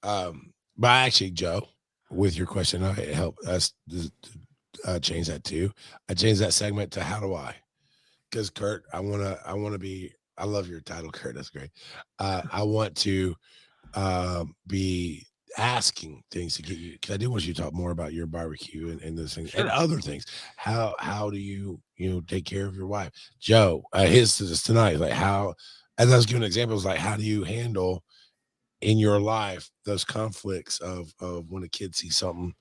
But actually, Joe, with your question, I help us change that too. I changed that segment to how do I? Because Kurt, I wanna be. I love your title, Kurt. That's great. I want to be asking things to get you because I do want you to talk more about your barbecue and those things and Sure. other things. How do you take care of your wife, Joe? His is tonight. Like how, as I was giving examples, like how do you handle in your life those conflicts of when a kid sees something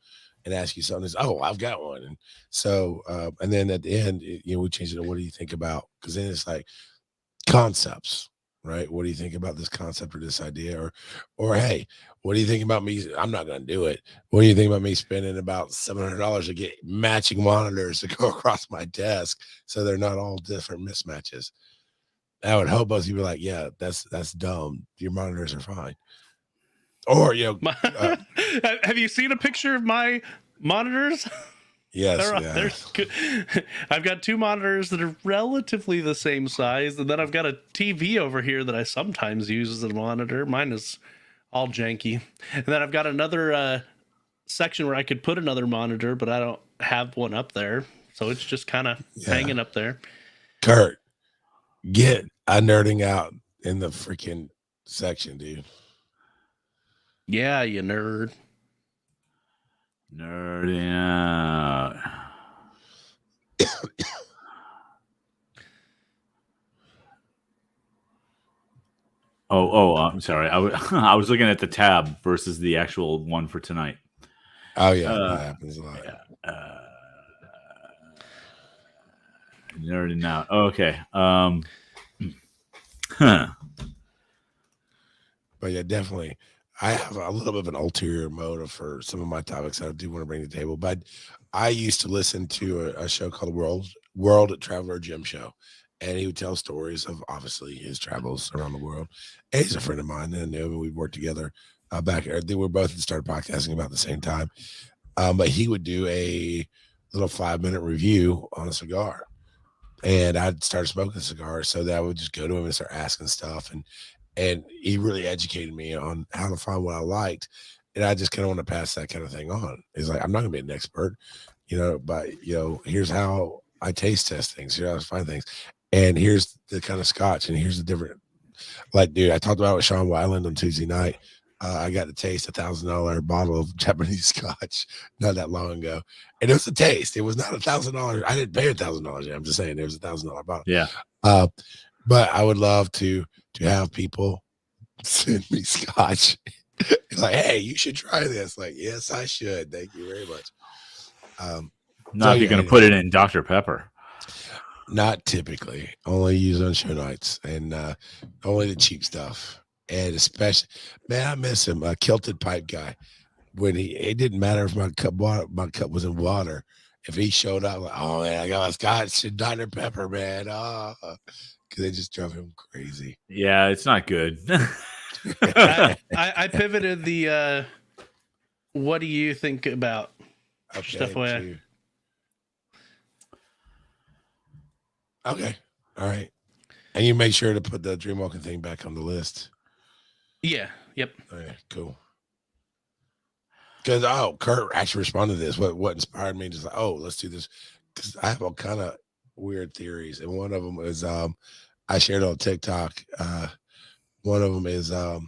and asks you something is oh I've got one and so and then at the end we change it to what do you think about because then it's like concepts, right? What do you think about this concept or this idea? Or hey, what do you think about me? I'm not gonna do it. What do you think about me spending about $700 to get matching monitors to go across my desk so they're not all different mismatches? I would hope both of you be like, yeah, that's dumb. Your monitors are fine. Or Have you seen a picture of my monitors? yes, They're yeah. good. I've got two monitors that are relatively the same size, and then I've got a TV over here that I sometimes use as a monitor. Mine is all janky, and then I've got another section where I could put another monitor, but I don't have one up there, so it's just kind of Yeah. hanging up there. Kurt, get a nerding out in the freaking section, dude. Yeah, you nerd. Nerding out. I'm sorry. I was looking at the tab versus the actual one for tonight. Oh yeah, that happens a lot. Yeah. Nerding out. Okay. But yeah, definitely. I have a little bit of an ulterior motive for some of my topics that I do want to bring to the table. But I used to listen to a show called World Traveler Jim Show, and he would tell stories of obviously his travels around the world. And he's a friend of mine, and we worked together back. They were both started podcasting about the same time. But he would do a little 5-minute review on a cigar, and I'd start smoking cigars, so that I would just go to him and start asking stuff, and he really educated me on how to find what I liked. And I just kind of want to pass that kind of thing on. It's like, I'm not gonna be an expert, but here's how I taste test things, here's how I find things. And here's the kind of scotch, and here's the different like, dude, I talked about it with Sean Wyland on Tuesday night. I got to taste $1,000 bottle of Japanese scotch not that long ago. And it was a taste. It was not $1,000. I didn't pay $1,000. I'm just saying it was $1,000 bottle. Yeah. But I would love to have people send me scotch. Like, hey, you should try this. Like, yes, I should. Thank you very much. Not if you're going to put it in Dr. Pepper. Not typically. Only use on show nights and only the cheap stuff. And especially, man, I miss him. A kilted pipe guy. When it didn't matter if my cup was in water. If he showed up, like, oh man, I got a scotch and Dr. Pepper, man. Because they just drove him crazy. Yeah, it's not good. I pivoted the what do you think about stuff away? Okay. All right. And you make sure to put the Dreamwalking thing back on the list. Yeah. Yep. All right. Cool. Because Kurt actually responded to this. What inspired me? Just like, let's do this. Because I have all kind of weird theories, and one of them is I shared on TikTok. One of them is that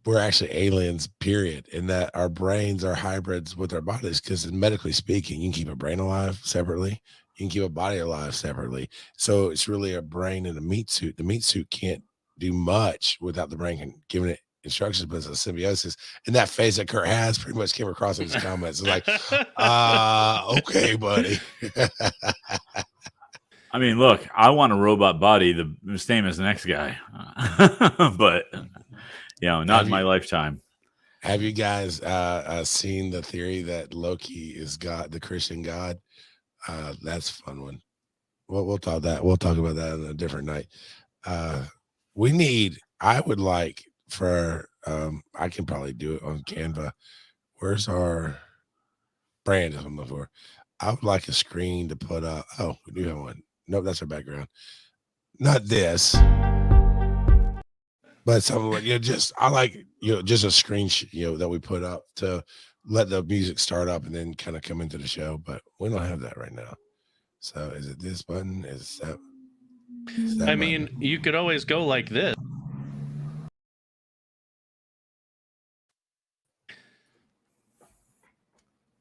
we're actually aliens, period, and that our brains are hybrids with our bodies. Because medically speaking, you can keep a brain alive separately, you can keep a body alive separately. So it's really a brain and a meat suit. The meat suit can't do much without the brain giving it instructions, but it's a symbiosis. And that phase that Kurt has pretty much came across in his comments. It's like, okay, buddy. I mean, look, I want a robot body the same as the next guy, but not in my lifetime. Have you guys seen the theory that Loki is God, the Christian God? That's a fun one. We'll talk about that on a different night. I would like for I can probably do it on Canva. Where's our brand I'm looking for? I would like a screen to put up. Oh, we do have one. Nope, that's our background. Not this. But some like just I like just a screen that we put up to let the music start up and then kind of come into the show. But we don't have that right now. So is it this button? Is that I button? mean, you could always go like this.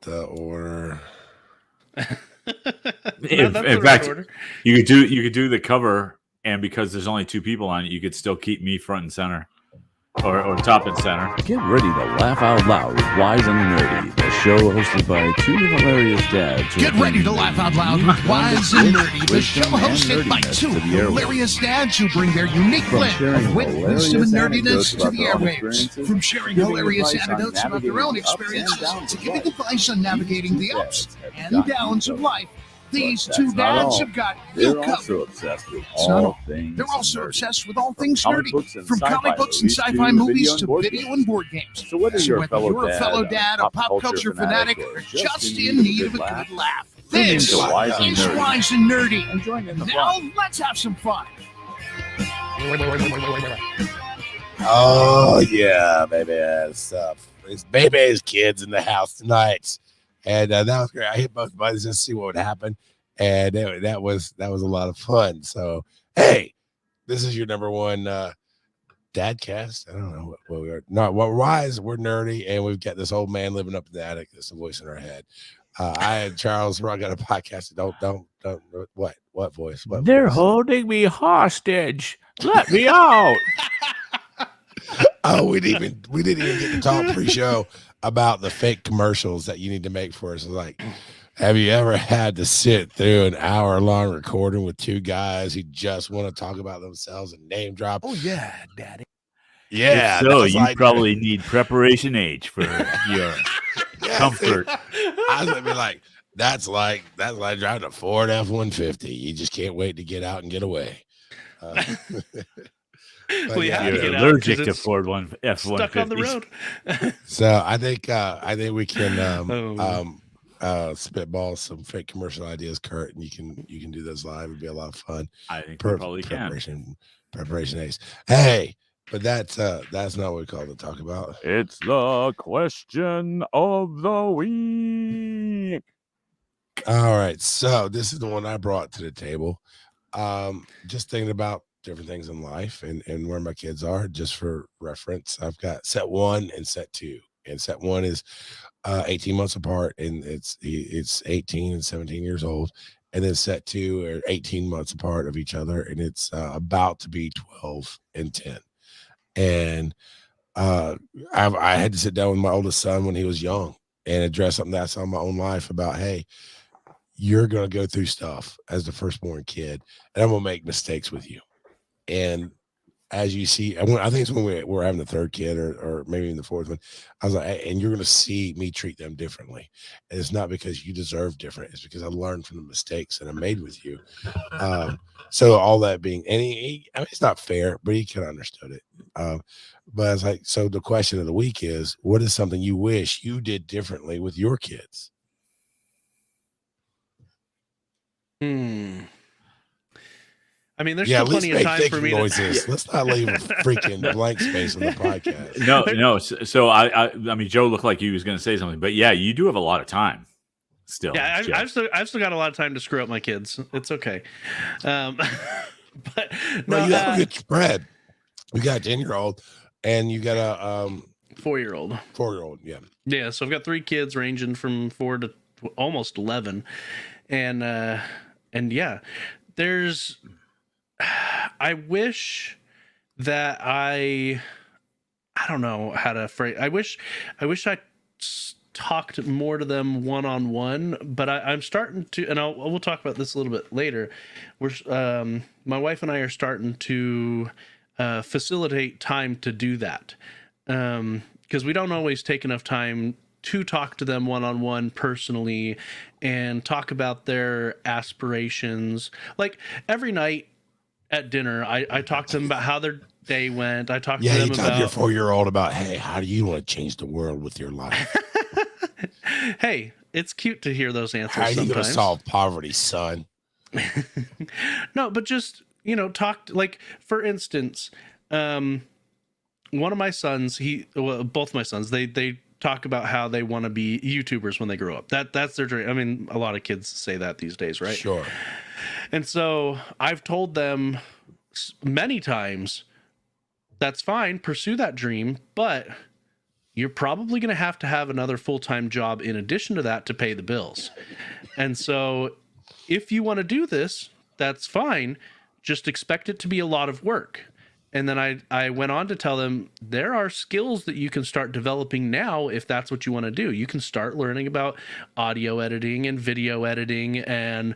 The order. In fact, you could do the cover, and because there's only 2 people on it, you could still keep me front and center, or top and center. Get ready to laugh out loud with Wise and Nerdy, the show hosted by 2 hilarious dads. Get ready to laugh out loud with Wise and Nerdy, the show hosted by 2 hilarious dads who bring their unique blend of wit, wisdom, and nerdiness to the airwaves. From sharing hilarious anecdotes about their own experiences to giving advice on navigating the ups and downs of life, these 2 dads have got you They're covered. also obsessed with It's not all all. things They're also nerdy. obsessed with all things Comic nerdy, books and from sci-fi comic books and movies sci-fi to movies to board video games. and board games. So whether you're a fellow dad, a pop culture fanatic, or just in need of a good laugh, this into Wise and is Nerdy. Wise and Nerdy. And join in the Now fun. let's have some fun. Oh yeah, baby stuff. It's baby's kids in the house tonight, and that was great. I hit both buttons just to see what would happen, and that was a lot of fun. So hey, this is your number 1 dadcast. I don't know what we are. Not what Wise. We're nerdy, and we've got this old man living up in the attic. That's a voice in our head. I and Charles, we're all got a podcast. Don't what voice? What They're voice? holding me hostage. Let me out. Oh, we didn't even get to talk pre-show about the fake commercials that you need to make for us. Like, have you ever had to sit through an hour-long recording with 2 guys who just want to talk about themselves and name drop? Oh yeah, Daddy. Yeah. If so that's you like- probably need Preparation H for your Yeah, comfort. I was gonna be like, that's like driving a Ford F-150. You just can't wait to get out and get away. But We have to You're get out allergic 'cause to it's Ford F-150. stuck on the road. So I think we can Oh. spitball some fake commercial ideas, Kurt, and you can do those live. It'd be a lot of fun. I think we probably can. Preparation ace. Hey, but that's not what we call to talk about. It's the question of the week. All right, so this is the one I brought to the table. Just thinking about different things in life and where my kids are, just for reference. I've got set 1 and set 2, and set 1 is 18 months apart, and it's 18 and 17 years old, and then set 2 are 18 months apart of each other, and it's about to be 12 and 10. And I had to sit down with my oldest son when he was young and address something that's on my own life about, hey, you're going to go through stuff as the firstborn kid, and I'm going to make mistakes with you. And as you see, I think it's when we're having the 3rd kid or maybe even the 4th one, I was like, and you're going to see me treat them differently. And it's not because you deserve different. It's because I learned from the mistakes that I made with you. So all that being, and I mean, it's not fair, but he kind of understood it. But I was like, so the question of the week is, what is something you wish you did differently with your kids? I mean, there's Yeah, still at least plenty of make time for thinking me noises. Let's not leave a freaking blank space on the podcast. No. So I mean, Joe looked like he was going to say something, but yeah, you do have a lot of time still. Yeah, Jeff. I've still got a lot of time to screw up my kids. It's okay. But Well, no, you have a good spread. You got a 10-year-old and you got a 4-year-old. 4-year-old. Yeah. Yeah, so I've got 3 kids ranging from 4 to almost 11, and yeah, there's. I wish that I don't know how to phrase. I wish I talked more to them one-on-one, but I'm starting to, and we'll talk about this a little bit later. We're my wife and I are starting to facilitate time to do that, because we don't always take enough time to talk to them one-on-one personally and talk about their aspirations. Like every night at dinner, I talk to them about how their day went. I talk to Yeah, them you talk about to your 4-year-old about, hey, how do you want to change the world with your life? Hey, it's cute to hear those answers. How are you going to sometimes. solve poverty, son? No, but just talk like, for instance, one of my sons, both my sons, they talk about how they want to be YouTubers when they grow up. That's their dream. I mean, a lot of kids say that these days, right? Sure. And so I've told them many times, that's fine, pursue that dream, but you're probably going to have another full-time job in addition to that to pay the bills. And so if you want to do this, that's fine. Just expect it to be a lot of work. And then I went on to tell them there are skills that you can start developing now if that's what you want to do. You can start learning about audio editing and video editing and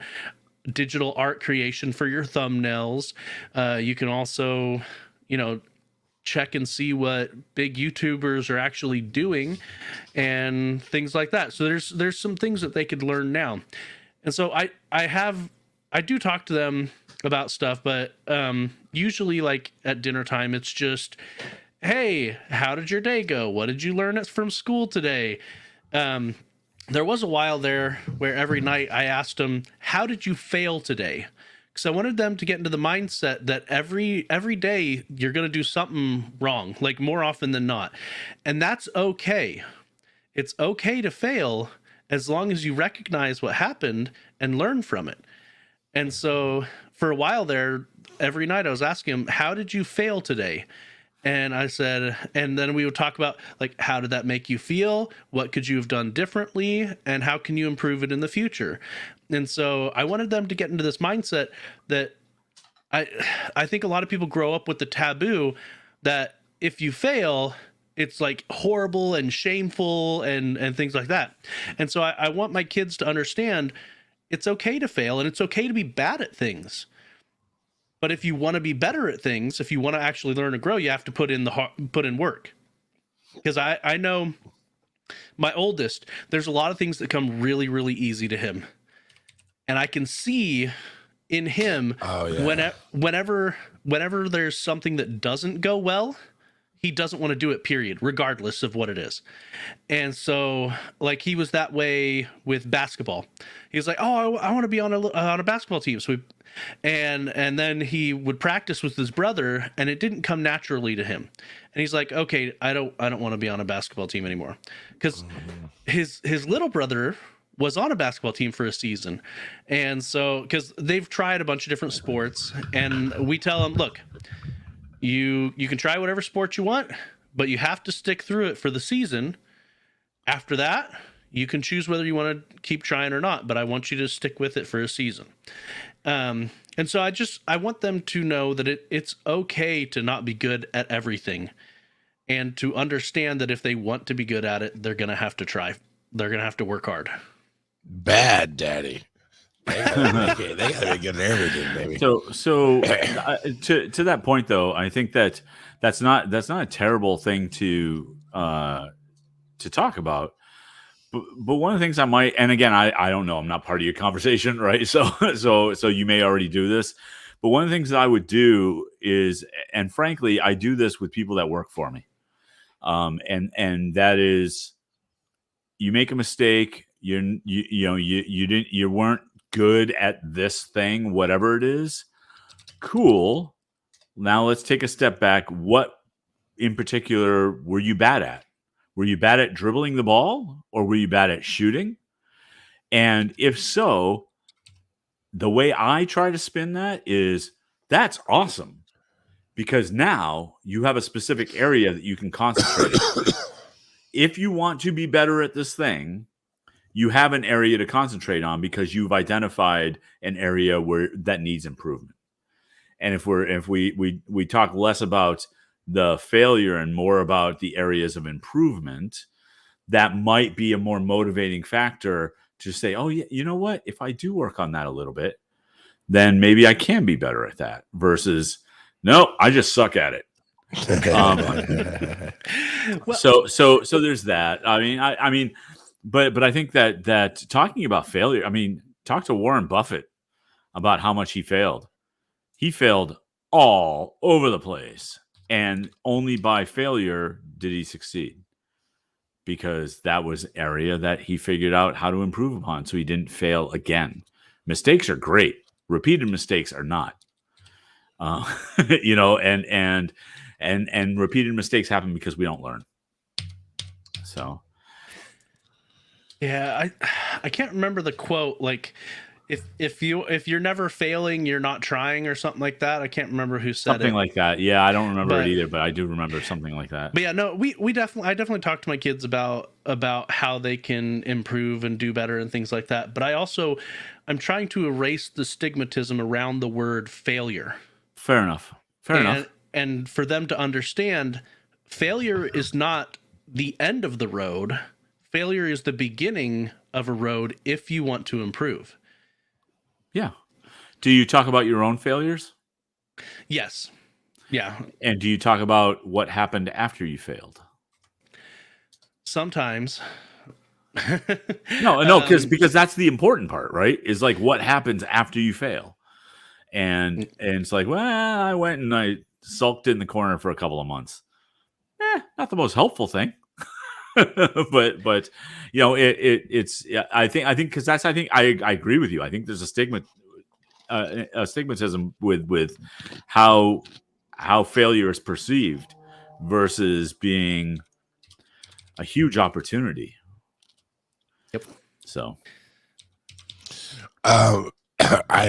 digital art creation for your thumbnails. You can also, check and see what big YouTubers are actually doing and things like that. So there's some things that they could learn now. And so I do talk to them about stuff, but usually like at dinner time, it's just, hey, how did your day go? What did you learn from school today? There was a while there where every night I asked them, how did you fail today? Because I wanted them to get into the mindset that every day you're going to do something wrong, like more often than not. And that's okay. It's okay to fail as long as you recognize what happened and learn from it. And so for a while there, every night I was asking him, how did you fail today? And I said, and then we would talk about, like, how did that make you feel? What could you have done differently? And how can you improve it in the future? And so I wanted them to get into this mindset that I think a lot of people grow up with the taboo that if you fail, it's like horrible and shameful and things like that. And so I want my kids to understand it's okay to fail and it's okay to be bad at things. But if you want to be better at things, if you want to actually learn and grow, you have to put in work. Because I know my oldest, there's a lot of things that come really, really easy to him. And I can see in him whenever there's something that doesn't go well, he doesn't want to do it, period, regardless of what it is. And so, like, he was that way with basketball. He was like, oh, I want to be on a basketball team. So and then he would practice with his brother, and it didn't come naturally to him. And he's like, okay, I don't want to be on a basketball team anymore. Because his little brother was on a basketball team for a season. And so, because they've tried a bunch of different sports, and we tell him, look, you can try whatever sport you want, but you have to stick through it for the season. After that, you can choose whether you want to keep trying or not, but I want you to stick with it for a season. And so I want them to know that it's okay to not be good at everything, and to understand that if they want to be good at it, they're going to have to try. They're going to have to work hard. Bad daddy. They gotta be good at everything, baby. So to that point, though, I think that's not a terrible thing to talk about. But one of the things I might, and again, I don't know, I'm not part of your conversation, right? So you may already do this, but one of the things that I would do is, and frankly, I do this with people that work for me, and that is, you make a mistake, you weren't good at this thing, whatever it is. Cool. Now let's take a step back. What in particular were you bad at? Were you bad at dribbling the ball, or were you bad at shooting? And if so, the way I try to spin that is, that's awesome, because now you have a specific area that you can concentrate on. If you want to be better at this thing, you have an area to concentrate on because you've identified an area where that needs improvement. And if we talk less about the failure and more about the areas of improvement, that might be a more motivating factor to say, oh, yeah, you know what? If I do work on that a little bit, then maybe I can be better at that, versus, no, I just suck at it. So there's that. I mean, but I think that talking about failure, I mean, talk to Warren Buffett about how much he failed. He failed all over the place, and only by failure did he succeed, because that was an area that he figured out how to improve upon, so he didn't fail again. Mistakes are great. Repeated mistakes are not. And and repeated mistakes happen because we don't learn. So Yeah, I can't remember the quote. Like, if you're never failing, you're not trying, or something like that. I can't remember who said something it. like that. Yeah, I don't remember But- it either, but I do remember something like that. But yeah, no, I definitely talk to my kids about how they can improve and do better and things like that. But I'm trying to erase the stigmatism around the word failure. Fair enough. And for them to understand, failure is not the end of the road. Failure is the beginning of a road if you want to improve. Yeah. Do you talk about your own failures? Yes. Yeah. And do you talk about what happened after you failed? Sometimes. No, because that's the important part, right? Is like what happens after you fail. And it's like, well, I went and I sulked in the corner for a couple of months. Not the most helpful thing. but you know, it's I think because I agree with you. I think there's a stigmatism with how failure is perceived versus being a huge opportunity. Yep. So I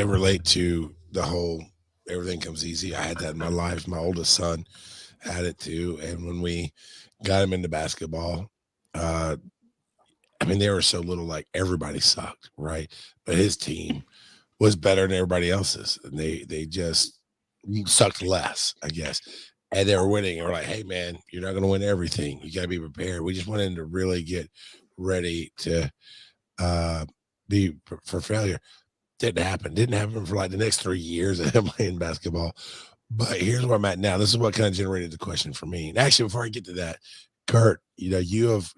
relate to the whole everything comes easy. I had that in my life. My oldest son had it too. And when we got him into basketball, I mean, they were so little, like everybody sucked, right? But his team was better than everybody else's. And they just sucked less, I guess. And they were winning. And we're like, hey, man, you're not going to win everything. You got to be prepared. We just wanted him to really get ready to be for failure. Didn't happen for like the next 3 years of him playing basketball. But here's where I'm at now. This is what kind of generated the question for me. And actually, before I get to that, Kurt, you know, you've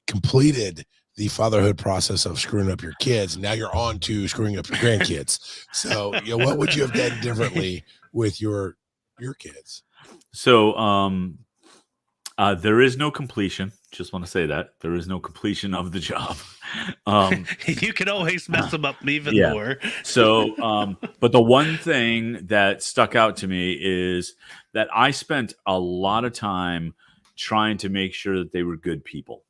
completed the fatherhood process of screwing up your kids. And now you're on to screwing up your grandkids. So, you know, what would you have done differently with your kids? So there is no completion. Just want to say that there is no completion of the job. You can always mess them up even more. So, but the one thing that stuck out to me is that I spent a lot of time trying to make sure that they were good people,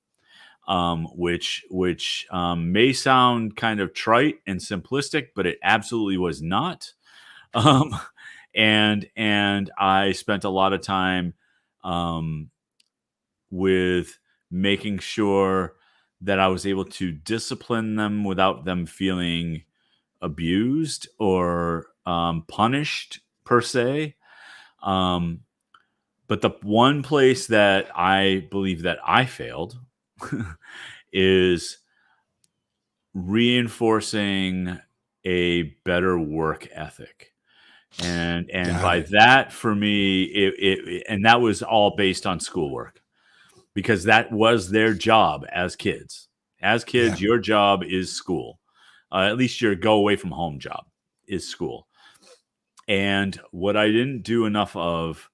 which may sound kind of trite and simplistic, but it absolutely was not. And I spent a lot of time with making sure that I was able to discipline them without them feeling abused or punished per se. But the one place that I believe that I failed is reinforcing a better work ethic. And by that, for me, it and that was all based on schoolwork, because that was their job as kids. As kids, your job is school. At least your go away from home job is school. And what I didn't do enough of,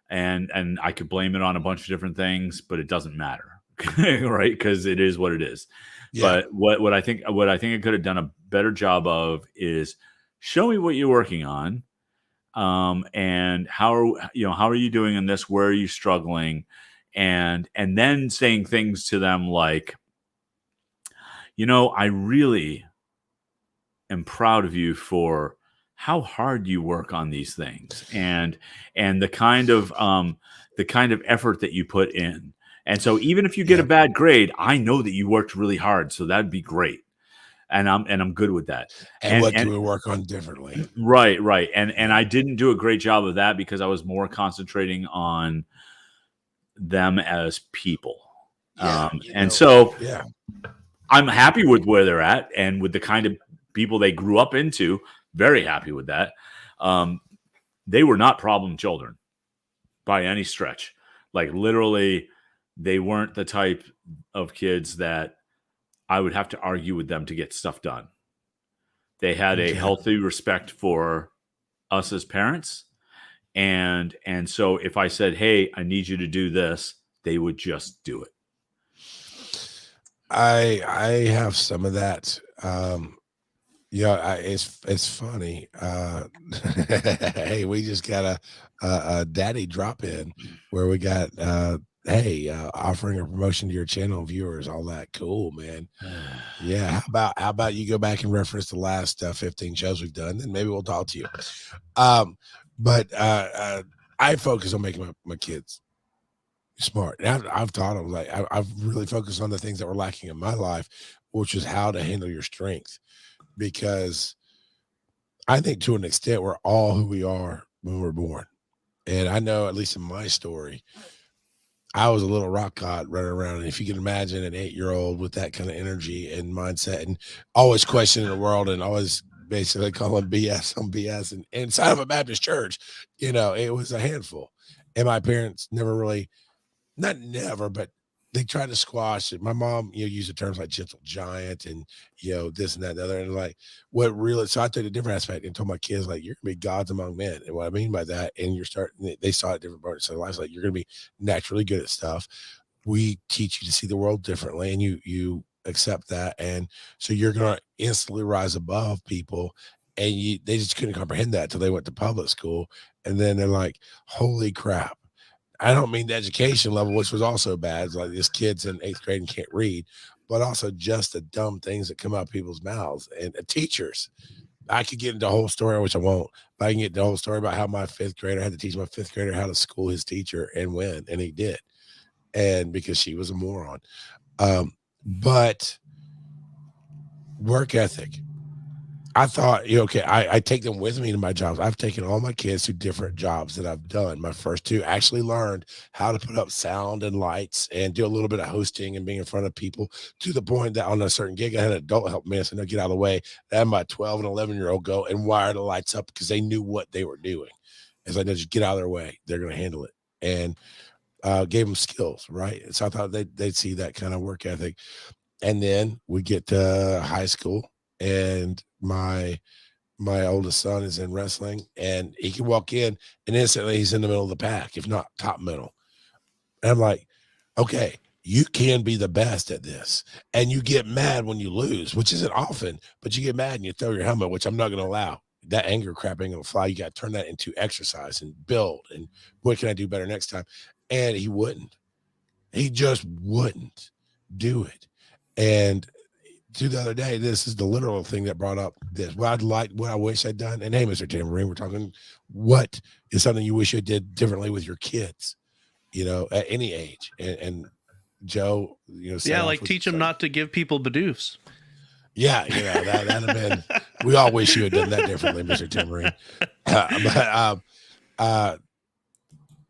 and I could blame it on a bunch of different things, but it doesn't matter, right? Because it is what it is. Yeah. But what I think I could have done a better job of is show me what you're working on, and how are you doing in this? Where are you struggling? And then saying things to them like, I really am proud of you for how hard you work on these things and the kind of effort that you put in. And so even if you get a bad grade, I know that you worked really hard. So that'd be great. And I'm good with that. And what do we work on differently? Right. And I didn't do a great job of that because I was more concentrating on them as people. So I'm happy with where they're at and with the kind of people they grew up into. Very happy with that. They were not problem children by any stretch. Like literally, they weren't the type of kids that I would have to argue with them to get stuff done. They had a healthy respect for us as parents. And so if I said, hey, I need you to do this, they would just do it. I have some of that. It's funny. Hey, we just got a daddy drop in where we got hey, offering a promotion to your channel viewers, all that. Cool, man. Yeah. How about you go back and reference the last 15 shows we've done, and maybe we'll talk to you. Um, but I focus on making my kids smart. And I've taught them, like, I've really focused on the things that were lacking in my life, which is how to handle your strength, because I think to an extent we're all who we are when we're born. And I know, at least in my story, I was a little rock god running around. And if you can imagine an 8-year-old with that kind of energy and mindset and always questioning the world and always basically calling BS on BS and inside of a Baptist church, it was a handful. And my parents never really, not never, but they tried to squash it. My mom, used the terms like gentle giant and, this and that and the other. And like, so I took a different aspect and told my kids, like, you're gonna be gods among men. And what I mean by that, and they saw it different parts of their lives. Like, you're gonna be naturally good at stuff. We teach you to see the world differently, and you accept that. And so you're gonna instantly rise above people. And they just couldn't comprehend that until they went to public school. And then they're like, holy crap. I don't mean the education level, which was also bad. It's like this kid's in 8th grade and can't read, but also just the dumb things that come out of people's mouths and teachers. I could get into a whole story, which I won't, but I can get into the whole story about how my 5th grader had to teach my 5th grader how to school his teacher and when, and he did. And because she was a moron. But work ethic. I thought, okay, I take them with me to my jobs. I've taken all my kids to different jobs that I've done. My first two actually learned how to put up sound and lights and do a little bit of hosting and being in front of people, to the point that on a certain gig, I had an adult help me. I said, no, get out of the way. I had my 12 and 11-year-old go and wire the lights up because they knew what they were doing. It's like, no, just get out of their way. They're going to handle it. And gave them skills, right? And so I thought they'd see that kind of work ethic. And then we get to high school, and my oldest son is in wrestling, and he can walk in and instantly he's in the middle of the pack, if not top middle. And I'm like, okay, you can be the best at this. And you get mad when you lose, which isn't often, but you get mad and you throw your helmet, which I'm not going to allow. That anger crap ain't going to fly. You got to turn that into exercise and build. And what can I do better next time? And he wouldn't. He just wouldn't do it. And to the other day, this is the literal thing that brought up this. What I wish I'd done. And hey, Mr. Tambourine, we're talking, what is something you wish you did differently with your kids, at any age? And Joe, yeah, like teach them not to give people Badoofs. Yeah, that'd have been. We all wish you had done that differently, Mr. Tambourine. But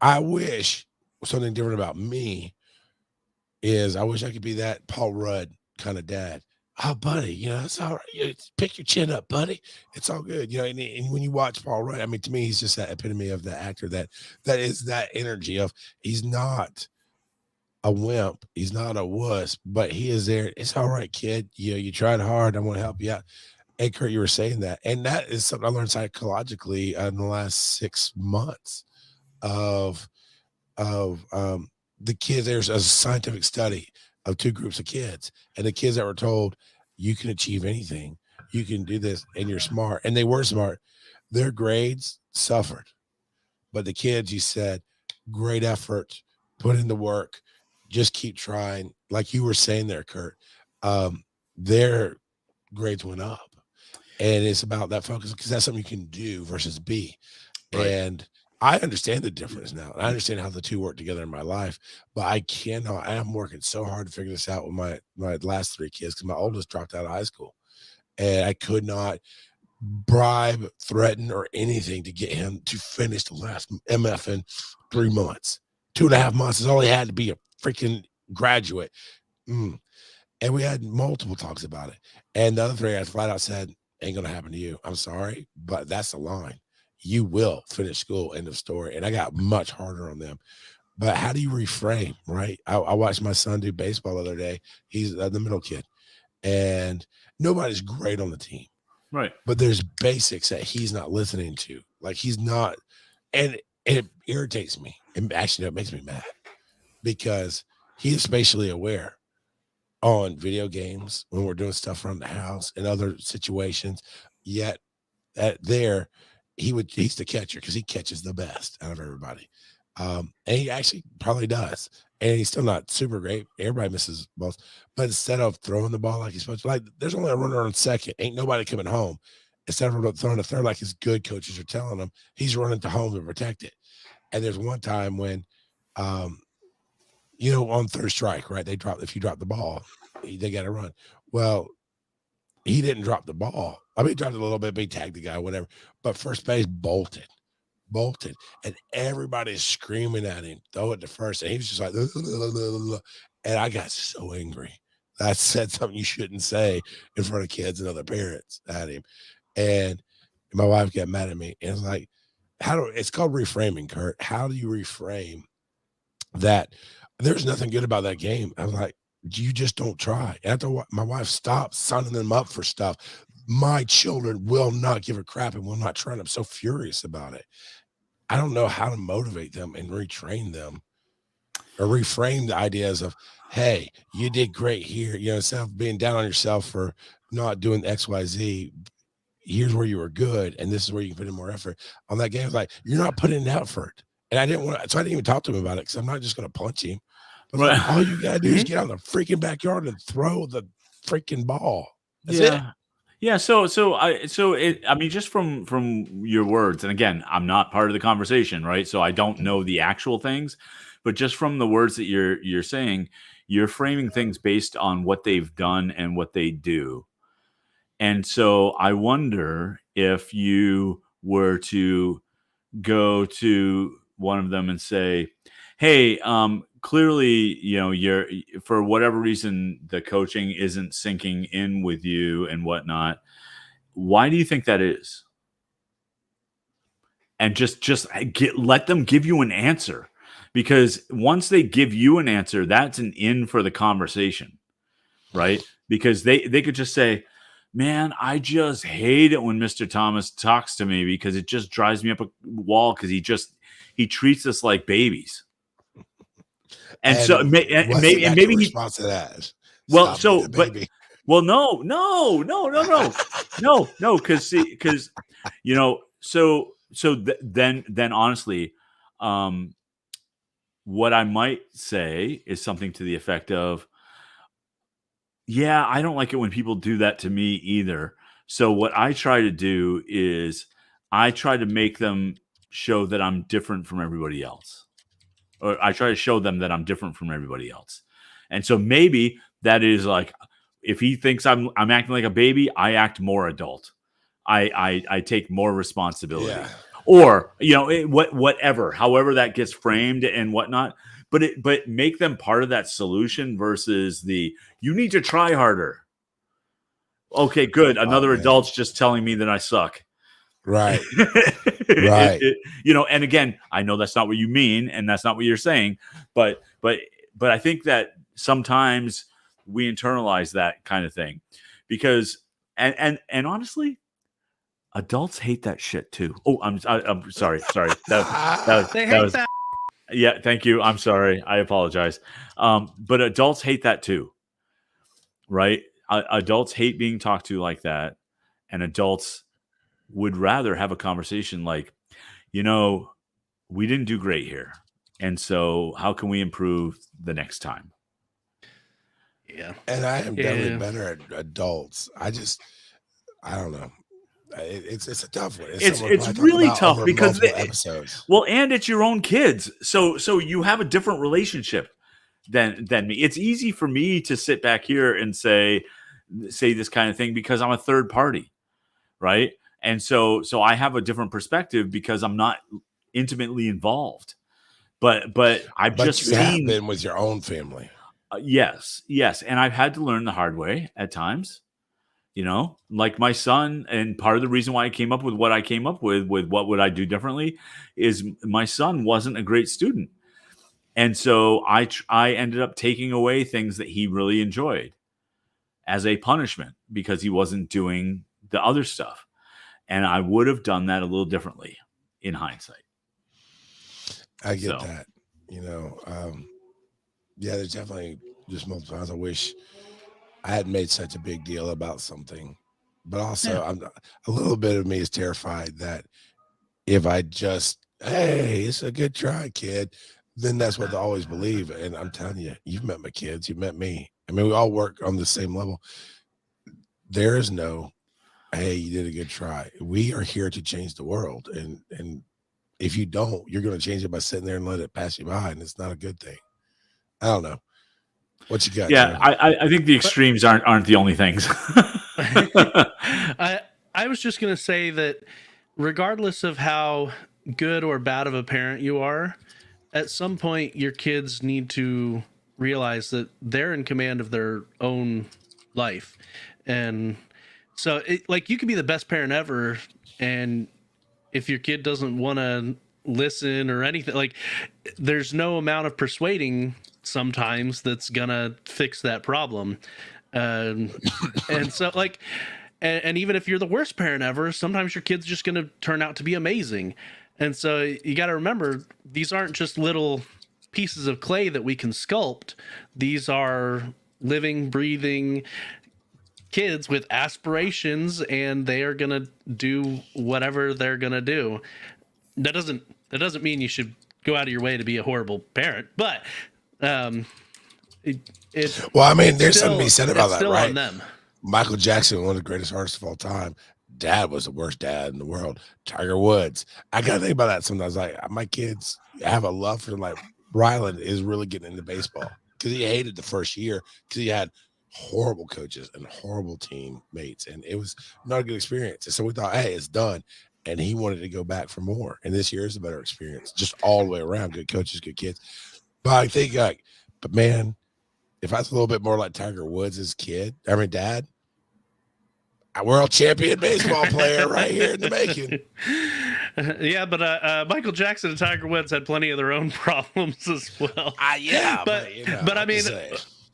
I wish something different about me is I wish I could be that Paul Rudd kind of dad. Oh, buddy, it's all right. Pick your chin up, buddy. It's all good. And when you watch Paul Rudd, I mean, to me, he's just that epitome of the actor that is that energy of, he's not a wimp. He's not a wuss, but he is there. It's all right, kid. You tried hard. I'm going to help you out. And Kurt, you were saying that. And that is something I learned psychologically in the last 6 months of the kids. There's a scientific study of 2 groups of kids, and the kids that were told you can achieve anything, you can do this, and you're smart, and they were smart, their grades suffered. But the kids, you said, great effort, put in the work, just keep trying, like you were saying there, Kurt, their grades went up. And it's about that focus, because that's something you can do versus be. Right. And I understand the difference now. I understand how the two work together in my life, but I am working so hard to figure this out with my last 3 kids, because my oldest dropped out of high school, and I could not bribe, threaten, or anything to get him to finish the last MF in 3 months. 2.5 months is all he had to be a freaking graduate. And we had multiple talks about it. And the other 3 guys flat out said, ain't going to happen to you. I'm sorry, but that's the line. You will finish school, end of story. And I got much harder on them. But how do you reframe, right? I watched my son do baseball the other day. He's the middle kid, and nobody's great on the team. Right. But there's basics that he's not listening to. Like, he's not, and it irritates me. And actually, it makes me mad, because he is spatially aware. on video games when we're doing stuff around the house and other situations. Yet there, he's the catcher because he catches the best out of everybody. And he actually probably does. And he's still not super great. Everybody misses balls. But instead of throwing the ball like he's supposed to, like there's only a runner on second. Ain't nobody coming home. Instead of throwing a third like his good coaches are telling him, he's running to home to protect it. And there's one time when on third strike, right? If you drop the ball, they got to run. Well, he didn't drop the ball. I mean, he dropped it a little bit, but he tagged the guy, whatever. But first base bolted, and everybody's screaming at him, throw it to first. And he was just like, and I got so angry. I said something you shouldn't say in front of kids and other parents at him. And my wife got mad at me. And it's like, it's called reframing, Kurt. How do you reframe that? There's nothing good about that game. I was like, you just don't try. After my wife stopped signing them up for stuff, my children will not give a crap and will not try. And I'm so furious about it. I don't know how to motivate them and retrain them or reframe the ideas of, hey, you did great here. Instead of being down on yourself for not doing XYZ, here's where you were good. And this is where you can put in more effort on that game. It's like, you're not putting in effort. And I didn't even talk to him about it because I'm not just going to punch him. Right. Like, all you got to do is get out in the freaking backyard and throw the freaking ball. That's it. Yeah. I mean, just from your words, and again, I'm not part of the conversation, right? So I don't know the actual things, but just from the words that you're saying, you're framing things based on what they've done and what they do. And so I wonder if you were to go to one of them and say, hey, clearly, you're, for whatever reason, the coaching isn't sinking in with you and whatnot. Why do you think that is? And just let them give you an answer, because once they give you an answer, that's an in for the conversation, right? Because they could just say, man, I just hate it when Mr. Thomas talks to me because it just drives me up a wall because he treats us like babies. And so maybe he response to that. No, because then honestly, what I might say is something to the effect of, yeah, I don't like it when people do that to me either. So what I try to do is I try to make them show that I'm different from everybody else. Or I try to show them that I'm different from everybody else. And so maybe that is like, if he thinks I'm acting like a baby, I act more adult. I take more responsibility. Yeah. Or, whatever, however that gets framed and whatnot. But make them part of that solution versus you need to try harder. Okay, good. Another adult's just telling me that I suck. Right. Right. And again, I know that's not what you mean and that's not what you're saying, but I think that sometimes we internalize that kind of thing because and honestly, adults hate that shit too. Oh, I'm sorry. That was yeah, thank you. I'm sorry. I apologize. But adults hate that too, right? Adults hate being talked to like that. And adults would rather have a conversation like, we didn't do great here. And so how can we improve the next time? Yeah. And I am definitely better at adults. I don't know. It's a tough one. It's really tough because episodes. Well, and it's your own kids, so you have a different relationship than me. It's easy for me to sit back here and say this kind of thing because I'm a third party, right? And so I have a different perspective because I'm not intimately involved. But I've just seen been with your own family. Yes, and I've had to learn the hard way at times. Like my son, and part of the reason why I came up with what I came up with what would I do differently is my son wasn't a great student. And so I ended up taking away things that he really enjoyed as a punishment because he wasn't doing the other stuff. And I would have done that a little differently in hindsight. I get that. Yeah, there's definitely just multiple times. I wish I hadn't made such a big deal about something, but also I'm a little bit of me is terrified that if I just, hey, it's a good try, kid, then that's what they always believe. And I'm telling you, you've met my kids, you've met me. I mean, we all work on the same level. There is no, hey, you did a good try. We are here to change the world. And if you don't, you're going to change it by sitting there and let it pass you by. And it's not a good thing. I don't know. What you got? Yeah, I think the extremes aren't the only things. I was just going to say that regardless of how good or bad of a parent you are, at some point your kids need to realize that they're in command of their own life. And so like you could be the best parent ever, and if your kid doesn't want to listen or anything, like there's no amount of persuading sometimes that's gonna fix that problem. And so like and even if you're the worst parent ever, sometimes your kid's just gonna turn out to be amazing. And so you got to remember, these aren't just little pieces of clay that we can sculpt. These are living, breathing kids with aspirations, and they are going to do whatever they're going to do. That doesn't mean you should go out of your way to be a horrible parent, but well, I mean, there's something to be said about that, still right? on them. Michael Jackson, one of the greatest artists of all time. Dad was the worst dad in the world. Tiger Woods. I gotta think about that sometimes. Like my kids have a love for like Ryland is really getting into baseball because he hated the first year because he had horrible coaches and horrible teammates, and it was not a good experience. And so we thought, hey, it's done. And he wanted to go back for more. And this year is a better experience, just all the way around. Good coaches, good kids. But I think but man, if I was a little bit more like Tiger Woods' dad, a world champion baseball player right here in the making. Yeah, but Michael Jackson and Tiger Woods had plenty of their own problems as well. Yeah, but I mean,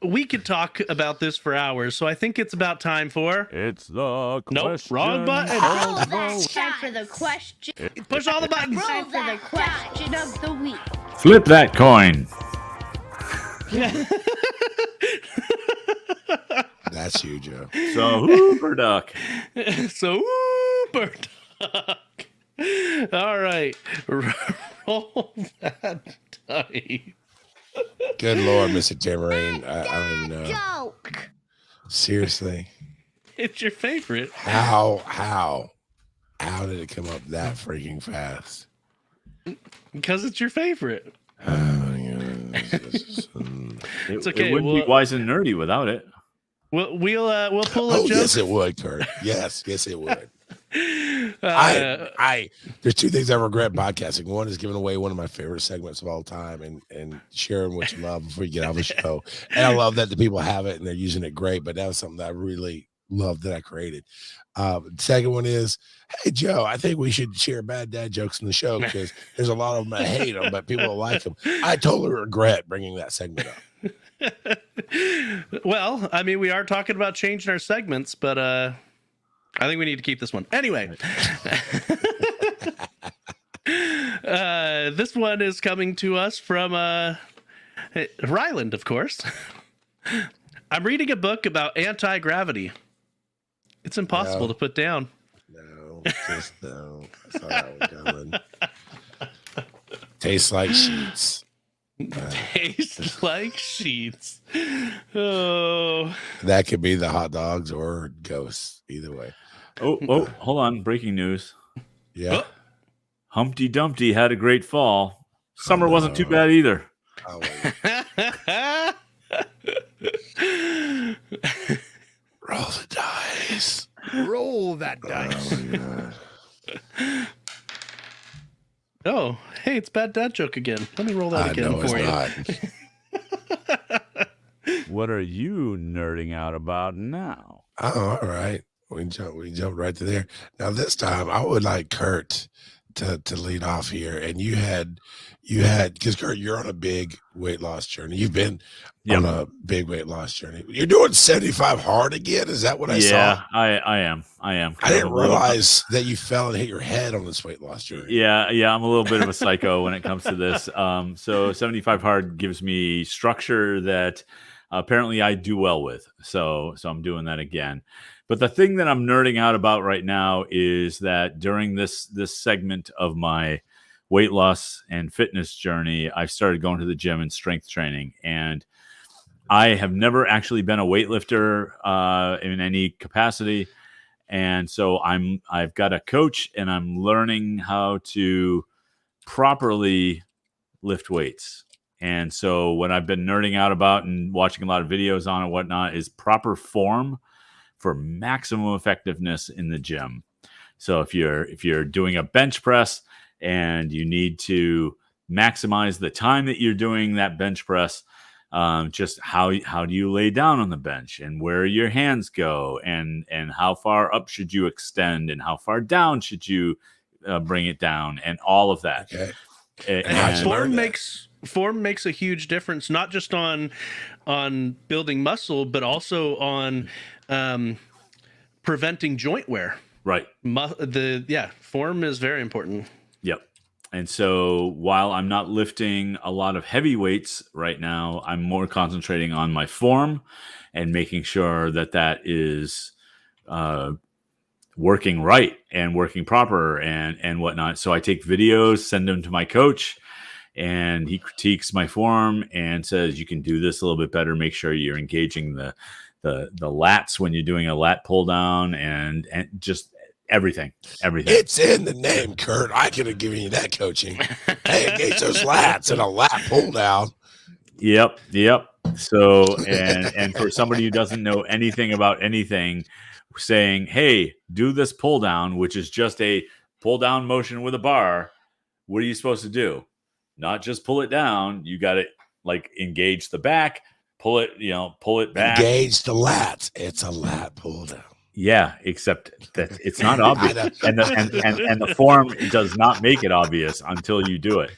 we could talk about this for hours, so I think it's about time for... It's the question. Nope, wrong button. Time for the question. Push all the buttons. Time for the question of the week. Flip that coin. That's you, Joe. So Hooper Duck. Super duck. All right. Roll that dice. Good Lord, Mr. Tamarine. I don't even know. Joke. Seriously. It's your favorite. How did it come up that freaking fast? Because it's your favorite. Oh my goodness. It's okay. It wouldn't be wise and nerdy without it. We'll pull a joke. Yes, it would, Kurt. Yes, it would. There's two things I regret podcasting. One is giving away one of my favorite segments of all time and sharing what you love before you get off the show. And I love that the people have it and they're using it great, but that was something that I really loved that I created. Second one is, hey, Joe, I think we should share bad dad jokes in the show because there's a lot of them that hate them, but people don't like them. I totally regret bringing that segment up. Well, I mean, we are talking about changing our segments, but I think we need to keep this one. Anyway, this one is coming to us from Ryland, of course. I'm reading a book about anti-gravity. It's impossible to put down. No, just no. I saw that one coming. Tastes like sheets. Tastes like sheets. Oh, that could be the hot dogs or ghosts. Either way. Oh, hold on. Breaking news. Yeah. Humpty Dumpty had a great fall. Summer wasn't too bad either. Oh, roll the dice. Roll that dice. Oh, hey, it's bad dad joke again. Let me roll that again for you. What are you nerding out about now? Oh, all right. We jump right to there. Now this time I would like Kurt to lead off here. And you had because Kurt, you're on a big weight loss journey. You've been on a big weight loss journey. You're doing 75 hard again. Is that what I saw? Yeah, I am. I didn't realize that you fell and hit your head on this weight loss journey. Yeah. I'm a little bit of a psycho when it comes to this. So 75 hard gives me structure that apparently I do well with. So I'm doing that again. But the thing that I'm nerding out about right now is that during this segment of my weight loss and fitness journey, I've started going to the gym and strength training. And I have never actually been a weightlifter in any capacity. And so I've got a coach, and I'm learning how to properly lift weights. And so what I've been nerding out about and watching a lot of videos on and whatnot is proper form for maximum effectiveness in the gym. So if you're doing a bench press and you need to maximize the time that you're doing that bench press, just how do you lay down on the bench, and where your hands go, and how far up should you extend, and how far down should you bring it down, and all of that. Okay. And Form makes a huge difference, not just on building muscle, but also on preventing joint wear. right. Form is very important. Yep. And so while I'm not lifting a lot of heavy weights right now, I'm more concentrating on my form and making sure that is working right and working proper and whatnot. So I take videos, send them to my coach, and he critiques my form and says, you can do this a little bit better. Make sure you're engaging the lats when you're doing a lat pull down, and just everything. It's in the name, Kurt. I could have given you that coaching. Hey, engage those lats and a lat pull down. Yep. So, and for somebody who doesn't know anything about anything, saying, hey, do this pull down, which is just a pull down motion with a bar. What are you supposed to do? Not just pull it down. You got to engage the back, pull it back. Engage the lats. It's a lat pull down. Yeah, except that it's not obvious, and the form does not make it obvious until you do it.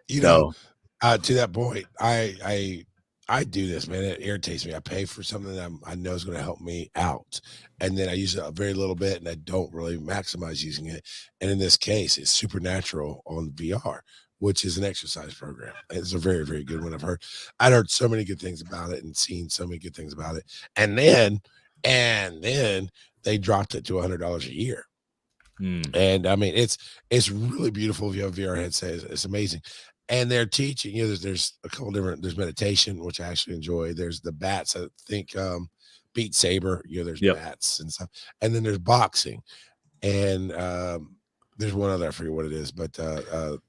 To that point, I do this, man. It irritates me. I pay for something that I know is going to help me out, and then I use it a very little bit, and I don't really maximize using it. And in this case, it's Supernatural on VR, which is an exercise program. It's a very, very good one. I'd heard so many good things about it and seen so many good things about it, and then they dropped it to $100 a year. And I mean, it's really beautiful if you have a VR headset. It's amazing. And they're teaching, there's a couple different, there's meditation, which I actually enjoy. There's the bats, I think, Beat Saber, there's bats and stuff. And then there's boxing. And there's one other, I forget what it is, but the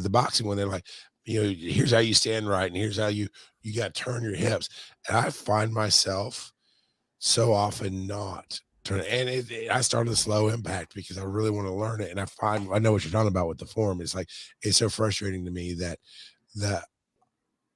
boxing one, they're like, here's how you stand right, and here's how you got to turn your hips. And I find myself so often not turning, and I started a slow impact because I really want to learn it. And I know what you're talking about with the form. It's so frustrating to me that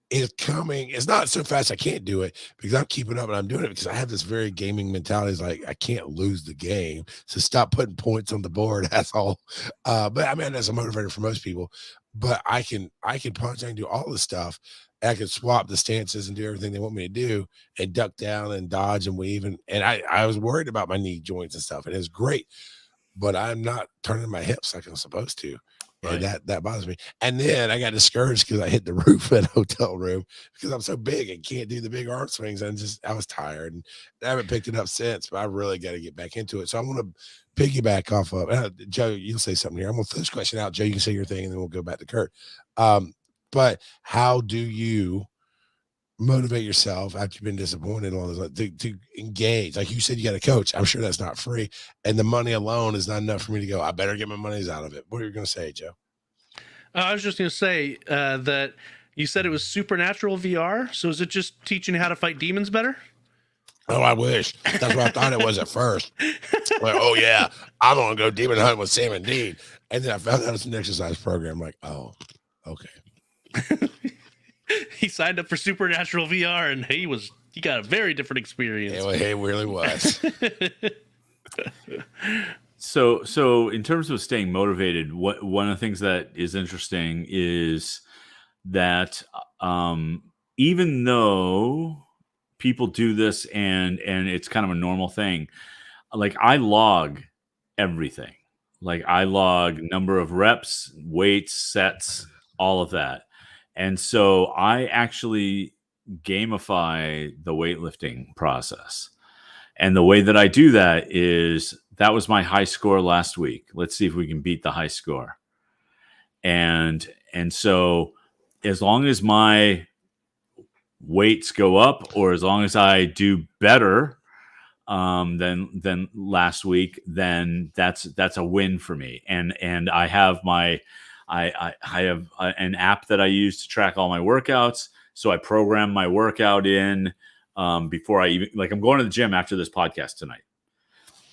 it's coming. It's not so fast I can't do it, because I'm keeping up and I'm doing it because I have this very gaming mentality. It's like, I can't lose the game, so stop putting points on the board. That's all. But I mean, that's a motivator for most people. But I can punch, I can do all this stuff. I can swap the stances and do everything they want me to do, and duck down and dodge and weave. And I was worried about my knee joints and stuff. And it's great, but I'm not turning my hips like I'm supposed to. Right. And that bothers me. And then I got discouraged because I hit the roof at a hotel room because I'm so big and can't do the big arm swings. I was tired, and I haven't picked it up since, but I really got to get back into it. So I want to piggyback off of Joe. You'll say something here. I'm going to throw this question out. Joe, you can say your thing, and then we'll go back to Kurt. But how do you motivate yourself after you've been disappointed and all this, to engage? Like you said, you got a coach. I'm sure that's not free, and the money alone is not enough for me to go, I better get my monies out of it. What are you going to say, Joe? I was just going to say that you said it was Supernatural VR. So is it just teaching you how to fight demons better? Oh, I wish. That's what I thought it was at first. Like, oh yeah, I'm going to go demon hunt with Sam and Dean. And then I found out it's an exercise program. Like, oh, okay. He signed up for Supernatural VR, and he got a very different experience. It really was. So in terms of staying motivated, one of the things that is interesting is that even though people do this and it's kind of a normal thing, like I log everything. Like I log number of reps, weights, sets, all of that. And so I actually gamify the weightlifting process. And the way that I do that is, that was my high score last week. Let's see if we can beat the high score. And so as long as my weights go up, or as long as I do better than last week, then that's a win for me. And I have I have an app that I use to track all my workouts. So I program my workout in before I even, like, I'm going to the gym after this podcast tonight.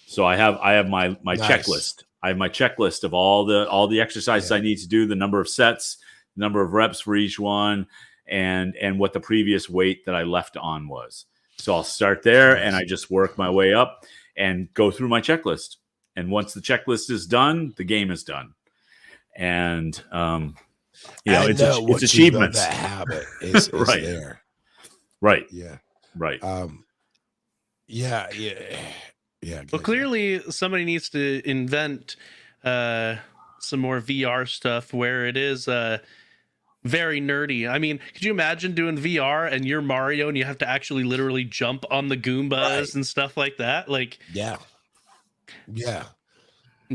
So I have my Nice. checklist. I have my checklist of all the exercises I need to do, the number of sets, the number of reps for each one, and what the previous weight that I left on was. So I'll start there, and I just work my way up and go through my checklist. And once the checklist is done, the game is done. And it's achievements. That habit is Right. there. Right. Yeah. Right. Yeah. Well, gotcha. clearly somebody needs to invent some more VR stuff where it is very nerdy. I mean, could you imagine doing VR and you're Mario and you have to actually literally jump on the Goombas and stuff like that? Like, yeah. You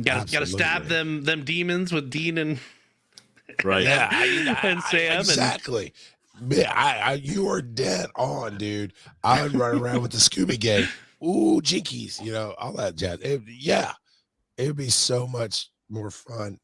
gotta stab them demons with Dean and right. and Sam. Exactly. Man, you are dead on, dude. I would run around with the Scooby Gang. Ooh, jinkies, all that jazz. It would be so much more fun.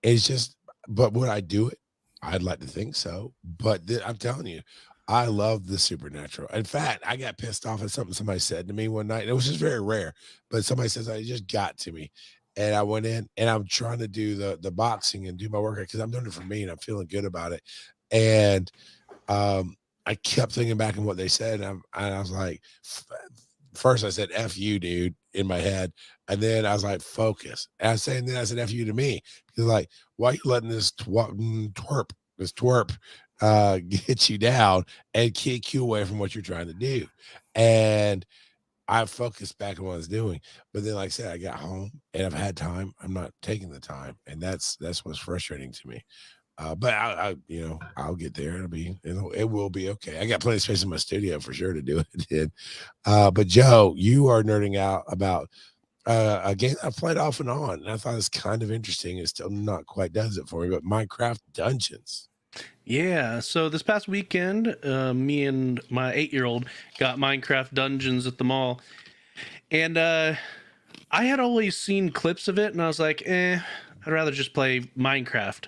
It's just, but would I do it? I'd like to think so. But I'm telling you, I love the supernatural. In fact, I got pissed off at something somebody said to me one night. It was just very rare, but somebody says, it just got to me. And I went in and I'm trying to do the boxing and do my workout because I'm doing it for me and I'm feeling good about it. And I kept thinking back on what they said. And I was like, first I said, F you, dude, in my head. And then I was like, focus. And I was saying, then I said, F you to me. Because like, why are you letting this twerp get you down and kick you away from what you're trying to do? And I focused back on what I was doing. But then, like I said, I got home and I've had time. I'm not taking the time. And that's what's frustrating to me. But I'll get there. It will be okay. I got plenty of space in my studio for sure to do it. But Joe, you are nerding out about a game I've played off and on, and I thought it's kind of interesting. It still not quite does it for me, but Minecraft Dungeons. Yeah, so this past weekend, me and my 8-year-old got Minecraft Dungeons at the mall, and I had always seen clips of it, and I was like, I'd rather just play Minecraft.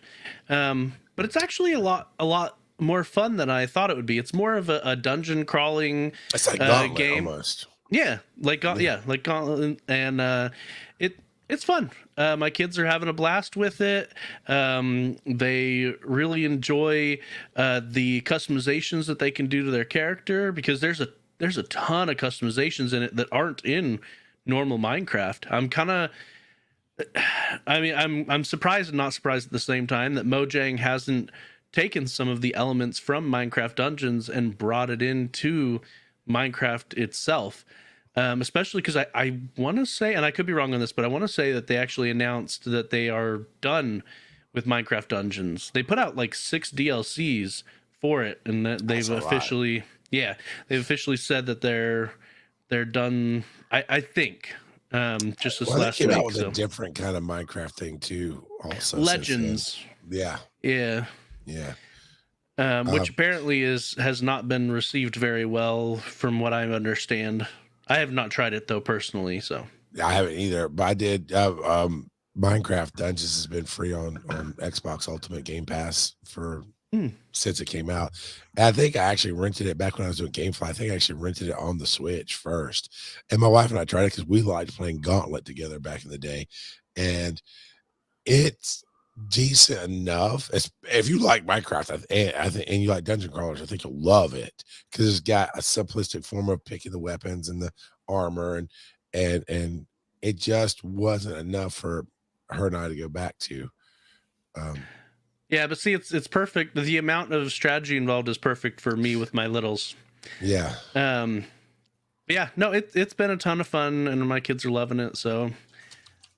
But it's actually a lot more fun than I thought it would be. It's more of a dungeon crawling It's like Gauntlet game. Almost. Yeah, like Gauntlet, and it's fun. My kids are having a blast with it. They really enjoy the customizations that they can do to their character, because there's a ton of customizations in it that aren't in normal Minecraft. I'm surprised and not surprised at the same time that Mojang hasn't taken some of the elements from Minecraft Dungeons and brought it into Minecraft itself. Especially because I want to say, and I could be wrong on this, but I want to say that they actually announced that they are done with Minecraft Dungeons. They put out like 6 DLCs for it, and that they've officially said that they're done. I think. Just this last they came week. out with a different kind of Minecraft thing too. Also, Legends. Yeah. Which apparently has not been received very well, from what I understand. I have not tried it though personally, so I haven't either. But I did. Minecraft Dungeons has been free on Xbox Ultimate Game Pass since it came out. And I think I actually rented it back when I was doing GameFly. I think I actually rented it on the Switch first. And my wife and I tried it because we liked playing Gauntlet together back in the day. And it's decent enough. If you like Minecraft, I think, and you like dungeon crawlers, I think you'll love it, because it's got a simplistic form of picking the weapons and the armor, and it just wasn't enough for her and I to go back to. Yeah, but see, it's perfect. The amount of strategy involved is perfect for me with my littles. Yeah. It's been a ton of fun, and my kids are loving it. So,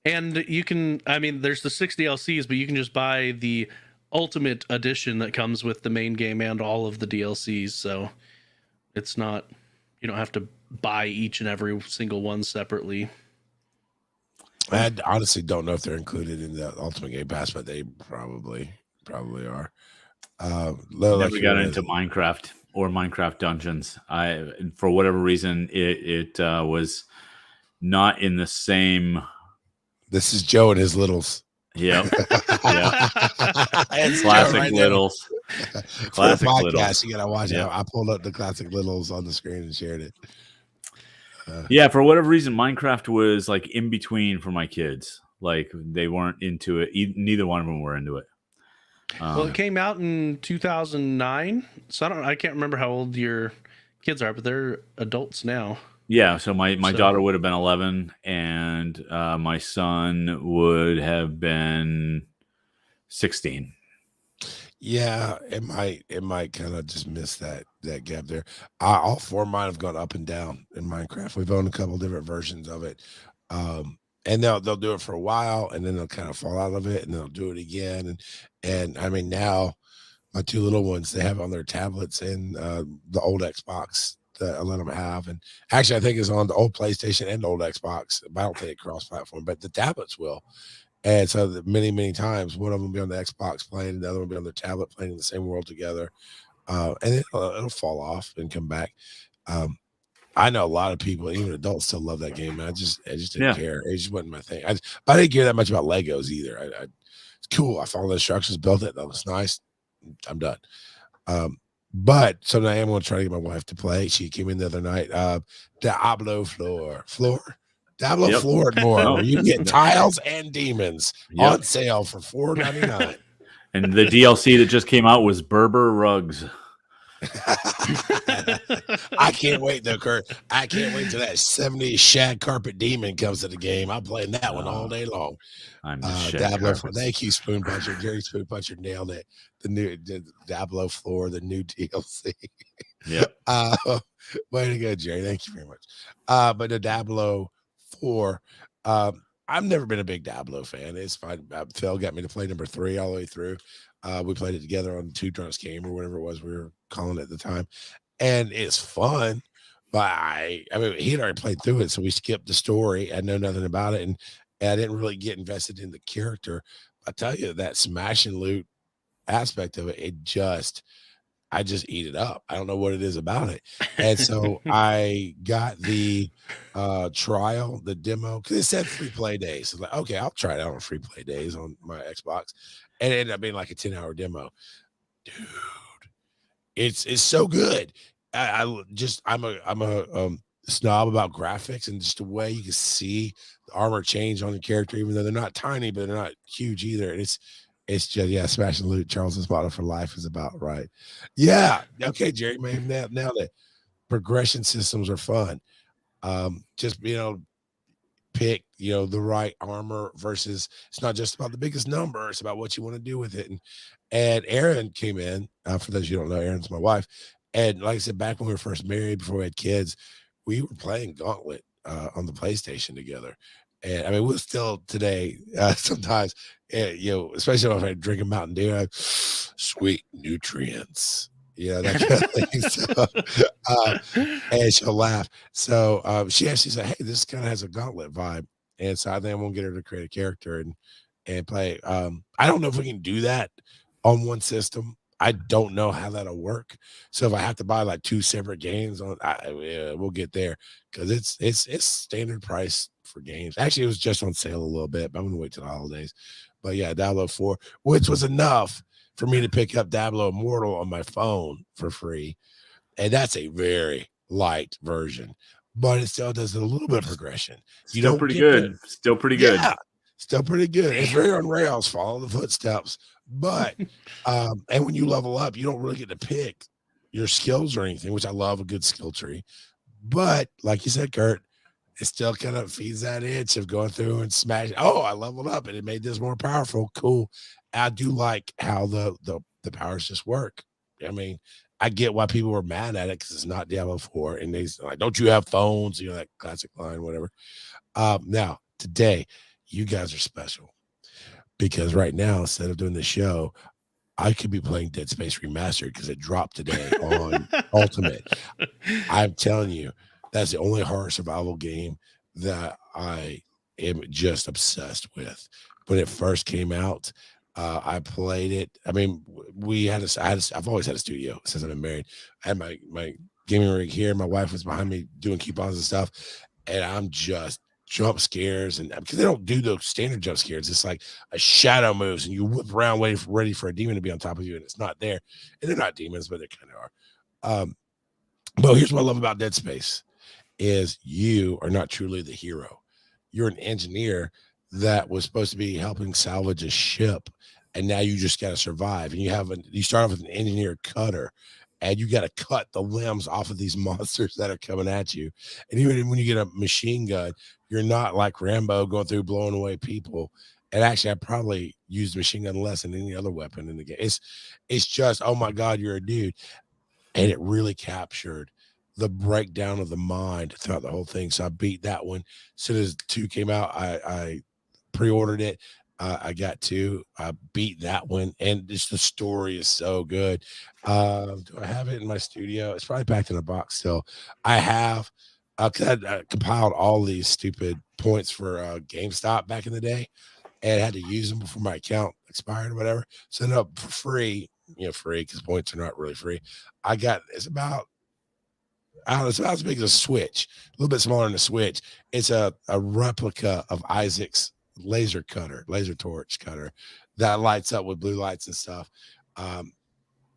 and you can, there's the 6 DLCs, but you can just buy the ultimate edition that comes with the main game and all of the DLCs. So it's not, you don't have to buy each and every single one separately. I honestly don't know if they're included in the Ultimate Game Pass, but they probably are. Never got into Minecraft or Minecraft Dungeons. For whatever reason, it was not in the same. This is Joe and his littles. Yep. Yeah. Classic right littles. Classic podcast, you gotta watch it. I pulled up the Classic Littles on the screen and shared it. Yeah, for whatever reason, Minecraft was like in between for my kids. Like they weren't into it. Neither one of them were into it. Well, it came out in 2009, so I can't remember how old your kids are, but they're adults now. Yeah, so my daughter would have been 11, and my son would have been 16. Yeah, it might kind of just miss that gap there. All four of mine have gone up and down in Minecraft. We've owned a couple different versions of it, and they'll do it for a while, and then they'll kind of fall out of it, and they'll do it again. And I mean, now my two little ones, they have it on their tablets and the old Xbox that I let them have, and actually I think it's on the old PlayStation and old Xbox. I don't think it cross-platform, but the tablets will. And so many times, one of them will be on the Xbox playing, the other one will be on the tablet playing in the same world together. And it'll fall off and come back. I know a lot of people, even adults, still love that game. And I just didn't care. It just wasn't my thing. I didn't care that much about Legos either. It's cool. I followed the instructions, built it. That looks nice. I'm done. But so now I'm going to try to get my wife to play. She came in the other night. Diablo floor. Diablo floor and more. You can get tiles and demons on sale for $4.99. And the DLC that just came out was Berber rugs. I can't wait though, Kurt. I can't wait till that 70s shag carpet demon comes to the game. I'm playing that one all day long. I'm Diablo floor. Thank you, Spoon Puncher. Jerry Spoon Puncher nailed it. The Diablo floor, the new DLC. Yep. Way to go, Jerry. Thank you very much. But the Diablo 4, I've never been a big Diablo fan. It's fine. Phil got me to play number 3 all the way through. We played it together on Two Drunks Game or whatever it was we were calling it at the time, and it's fun. But I mean, he had already played through it, so we skipped the story. I know nothing about it, and I didn't really get invested in the character. I tell you, that smash and loot aspect of it, I just eat it up. I don't know what it is about it. And so I got the trial, the demo, because it said free play days. It's like, okay, I'll try it out on free play days on my Xbox. And it ended up being like a 10-hour demo. Dude, it's so good. I'm a snob about graphics and just the way you can see the armor change on the character, even though they're not tiny, but they're not huge either. And it's just, smash and loot. Charles's motto for life is about right. Yeah. Okay, Jerry, man. Now that progression systems are fun. Just, pick, the right armor versus it's not just about the biggest number. It's about what you want to do with it. And Erin came in, for those of you who don't know, Erin's my wife. And like I said, back when we were first married, before we had kids, we were playing Gauntlet on the PlayStation together. And I mean, we'll still today, sometimes, especially if I drink a Mountain Dew, sweet nutrients, that kind of thing. So, and she'll laugh. So she said, hey, this kind of has a Gauntlet vibe. And so I think I'm going to get her to create a character and play. I don't know if we can do that on one system. I don't know how that'll work. So if I have to buy like 2 separate games we'll get there, because it's standard price for games. Actually, it was just on sale a little bit, but I'm gonna wait till the holidays. But yeah, Diablo 4, which was enough for me to pick up Diablo Immortal on my phone for free, and that's a very light version, but it still does a little bit of progression. Still pretty good. Still pretty good. Yeah, still pretty good. It's very on rails. Follow the footsteps. But and when you level up, you don't really get to pick your skills or anything, which I love a good skill tree. But like you said, Kurt, it still kind of feeds that itch of going through and smashing. Oh, I leveled up and it made this more powerful. Cool. I do like how the powers just work. I mean, I get why people were mad at it because it's not Diablo 4, and they like, don't you have phones? That classic line, whatever. Now today, you guys are special. Because right now, instead of doing the show, I could be playing Dead Space Remastered because it dropped today on Ultimate. I'm telling you, that's the only horror survival game that I am just obsessed with. When it first came out, I played it. I mean, I've always had a studio since I've been married. I had my gaming rig here. My wife was behind me doing coupons and stuff, and I'm just jump scares, and because they don't do the standard jump scares, it's like a shadow moves and you whip around ready for a demon to be on top of you, and it's not there. And they're not demons, but they kind of are. But here's what I love about Dead Space is you are not truly the hero. You're an engineer that was supposed to be helping salvage a ship, and now you just got to survive. And you start off with an engineered cutter, and you got to cut the limbs off of these monsters that are coming at you. And even when you get a machine gun, you're not like Rambo going through blowing away people. And actually, I probably used machine gun less than any other weapon in the game. It's just, oh my God, you're a dude. And it really captured the breakdown of the mind throughout the whole thing. So I beat that one. As soon as 2 came out, I pre-ordered it. I got 2. I beat that one, and just the story is so good. Do I have it in my studio? It's probably packed in a box still. I have because I compiled all these stupid points for GameStop back in the day, and I had to use them before my account expired or whatever. So ended up for free, free because points are not really free. It's about, I don't know, it's about as big as a Switch, a little bit smaller than a Switch. It's a replica of Isaac's laser torch cutter that lights up with blue lights and stuff.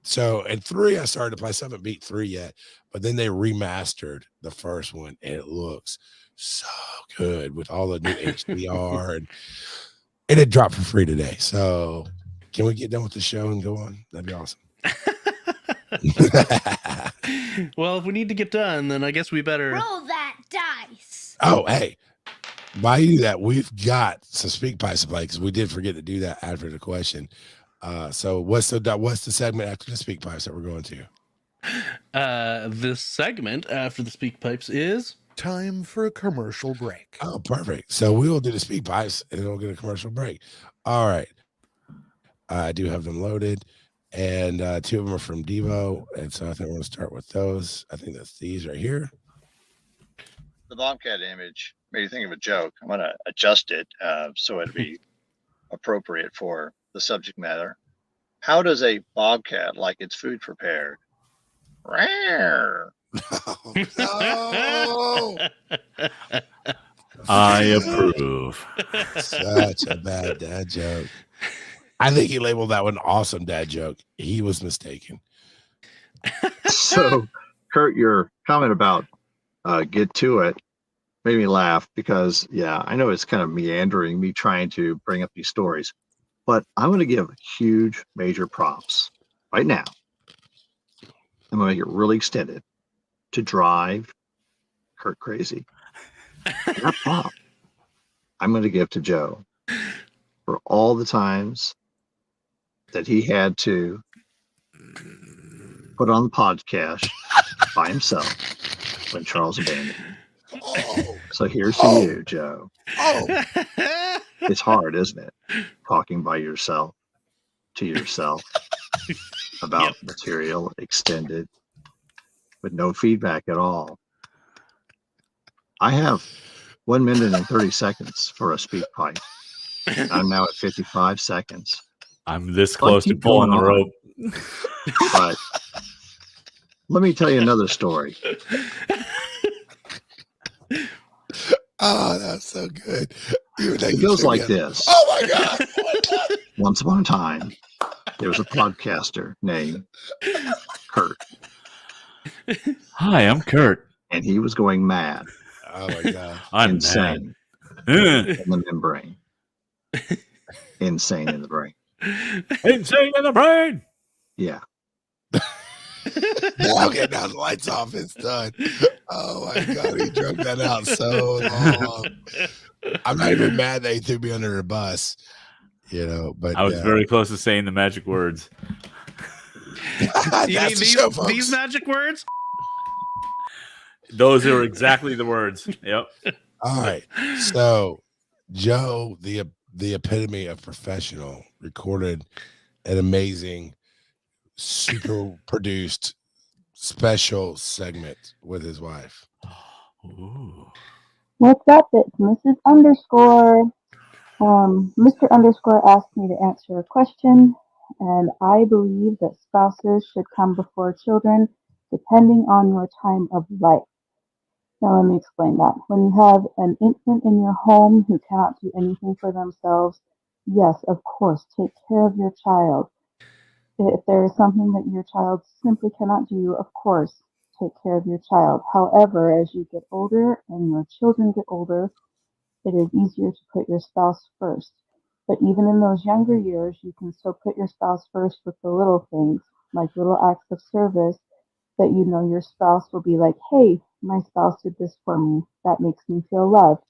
So in 3, I started to play. I haven't beat 3 yet, but then they remastered the first one, and it looks so good with all the new HDR, and it dropped for free today. So can we get done with the show and go on? That'd be awesome. Well, if we need to get done, then I guess we better Roll that dice. Oh, hey, while you do that, we've got some speak pipes to play because we did forget to do that after the question. So what's the segment after the speak pipes that we're going to? This segment after the speak pipes is Time for a commercial break. Oh, perfect. So we will do the speak pipes and then we'll get a commercial break. All right. I do have them loaded, and 2 of them are from Devo, and so I think we're going to start with those. I think that's these right here. The Bobcat image made you think of a joke. I'm going to adjust it so it'd be appropriate for the subject matter. How does a bobcat like its food prepared? Rawr. Oh, no. I approve. Such a bad dad joke. I think he labeled that one awesome dad joke. He was mistaken. So, Kurt, your comment about get to it made me laugh because, yeah, I know it's kind of meandering, me trying to bring up these stories, but I'm going to give huge, major props right now. I'm going to make it really extended to drive Kurt crazy. That prop I'm going to give to Joe for all the times that he had to put on the podcast by himself when Charles abandoned him. Oh, So here's to you, Joe. oh. It's hard, isn't it? Talking by yourself to yourself about material extended with no feedback at all. I have 1 minute and 30 seconds for a speak pipe. I'm now at 55 seconds. I'm this close to keep pulling the going rope. But let me tell you another story. Oh, that's so good. It goes like this. Oh my God. Once upon a time, there was a podcaster named Kurt, Hi, I'm Kurt. and he was going mad, Oh my God. I'm insane mad. in the membrane. Insane in the brain. Insane in the brain. Yeah. Okay, now the lights off. It's done. Oh my God, he drug that out so long. I'm not even mad that he threw me under a bus, but I was very close to saying the magic words. You That's mean the show, folks. these magic words? Those are exactly the words. Yep. All right. So Joe, the epitome of professional, recorded an amazing super produced special segment with his wife. Ooh. What's up? It's Mrs. Underscore. Mr. Underscore asked me to answer a question, and I believe that spouses should come before children depending on your time of life. Now, let me explain that. When you have an infant in your home who cannot do anything for themselves, yes, of course, take care of your child. If there is something that your child simply cannot do, of course, take care of your child. However, as you get older and your children get older, it is easier to put your spouse first. But even in those younger years, you can still put your spouse first with the little things, like little acts of service that you know your spouse will be like, hey, my spouse did this for me. That makes me feel loved.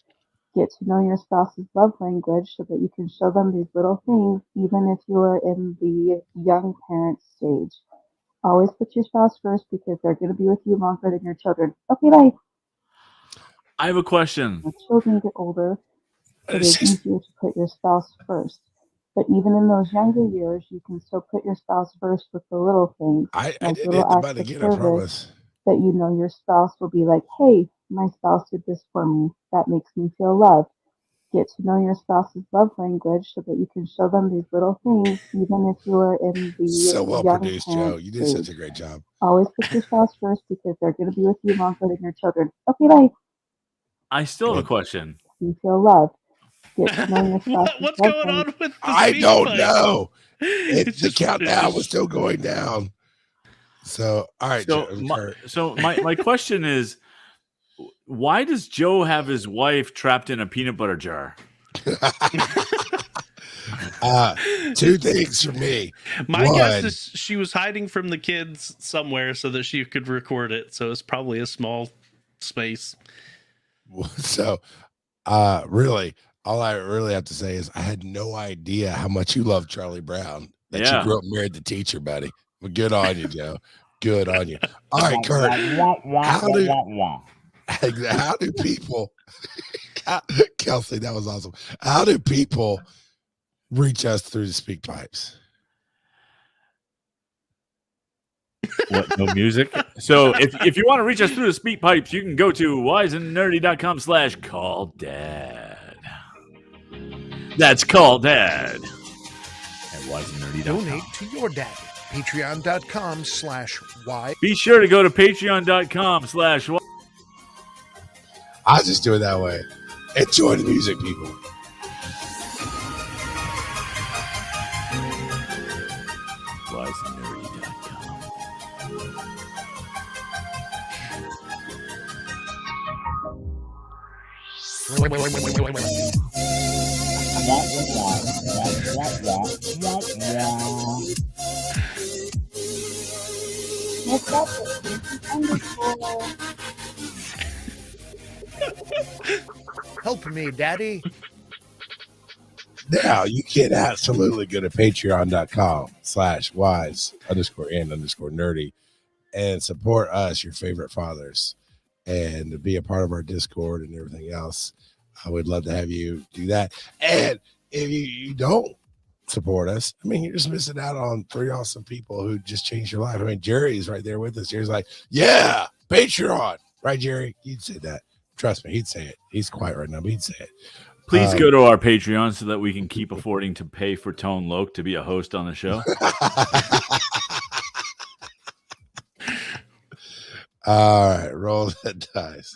Get to know your spouse's love language so that you can show them these little things, even if you are in the young parent stage. Always put your spouse first because they're going to be with you longer than your children. Okay, bye. I have a question. When children get older, it is easier to put your spouse first. But even in those younger years, you can still put your spouse first with the little things, I like did little hit the acts button of again, I service promise. that you know your spouse will be like, hey, my spouse did this for me. That makes me feel loved. Get to know your spouse's love language so that you can show them these little things, even if you are in the So well young produced, parent Joe. You did stage. such a great job. Always put your spouse first because they're going to be with you longer than your children. Okay, bye. I still have a question. You feel loved. Get to know your spouse's What's love going language. on with the I speak don't pipe? know. It's The just countdown was still going down. So, all right, So, Joe, Kurt. my question is, why does Joe have his wife trapped in a peanut butter jar? Two things for me. My guess One, is she was hiding from the kids somewhere so that she could record it. So it's probably a small space. so really, all I really have to say is I had no idea how much you love Charlie Brown. That you Yeah. grew up married the teacher, buddy. Well, good on you, Joe. Good on you. All right, Kurt. How do people Kelsey, that was awesome. How do people reach us through the speak pipes? What, no music? So if you want to reach us through the speak pipes, you can go to wiseandnerdy.com/calldad. That's call dad. At wiseandnerdy.com. Donate to your daddy. Patreon.com/y. Be sure to go to patreon.com/. I'll just do it that way. Enjoy the music, people. wiseandnerdy.com. What's up? It's Underscore. Help me, daddy. Now you can absolutely go to patreon.com/wise_and_nerdy and support us, your favorite fathers, and be a part of our Discord and everything else. I would love to have you do that. And if you don't support us, I mean, you're just missing out on 3 awesome people who just changed your life. I mean, Jerry's right there with us. Jerry's like, yeah, Patreon. Right, Jerry? He'd say that. Trust me, he'd say it. He's quiet right now, but he'd say it. Please go to our Patreon so that we can keep affording to pay for Tone Loc to be a host on the show. All right, roll the dice.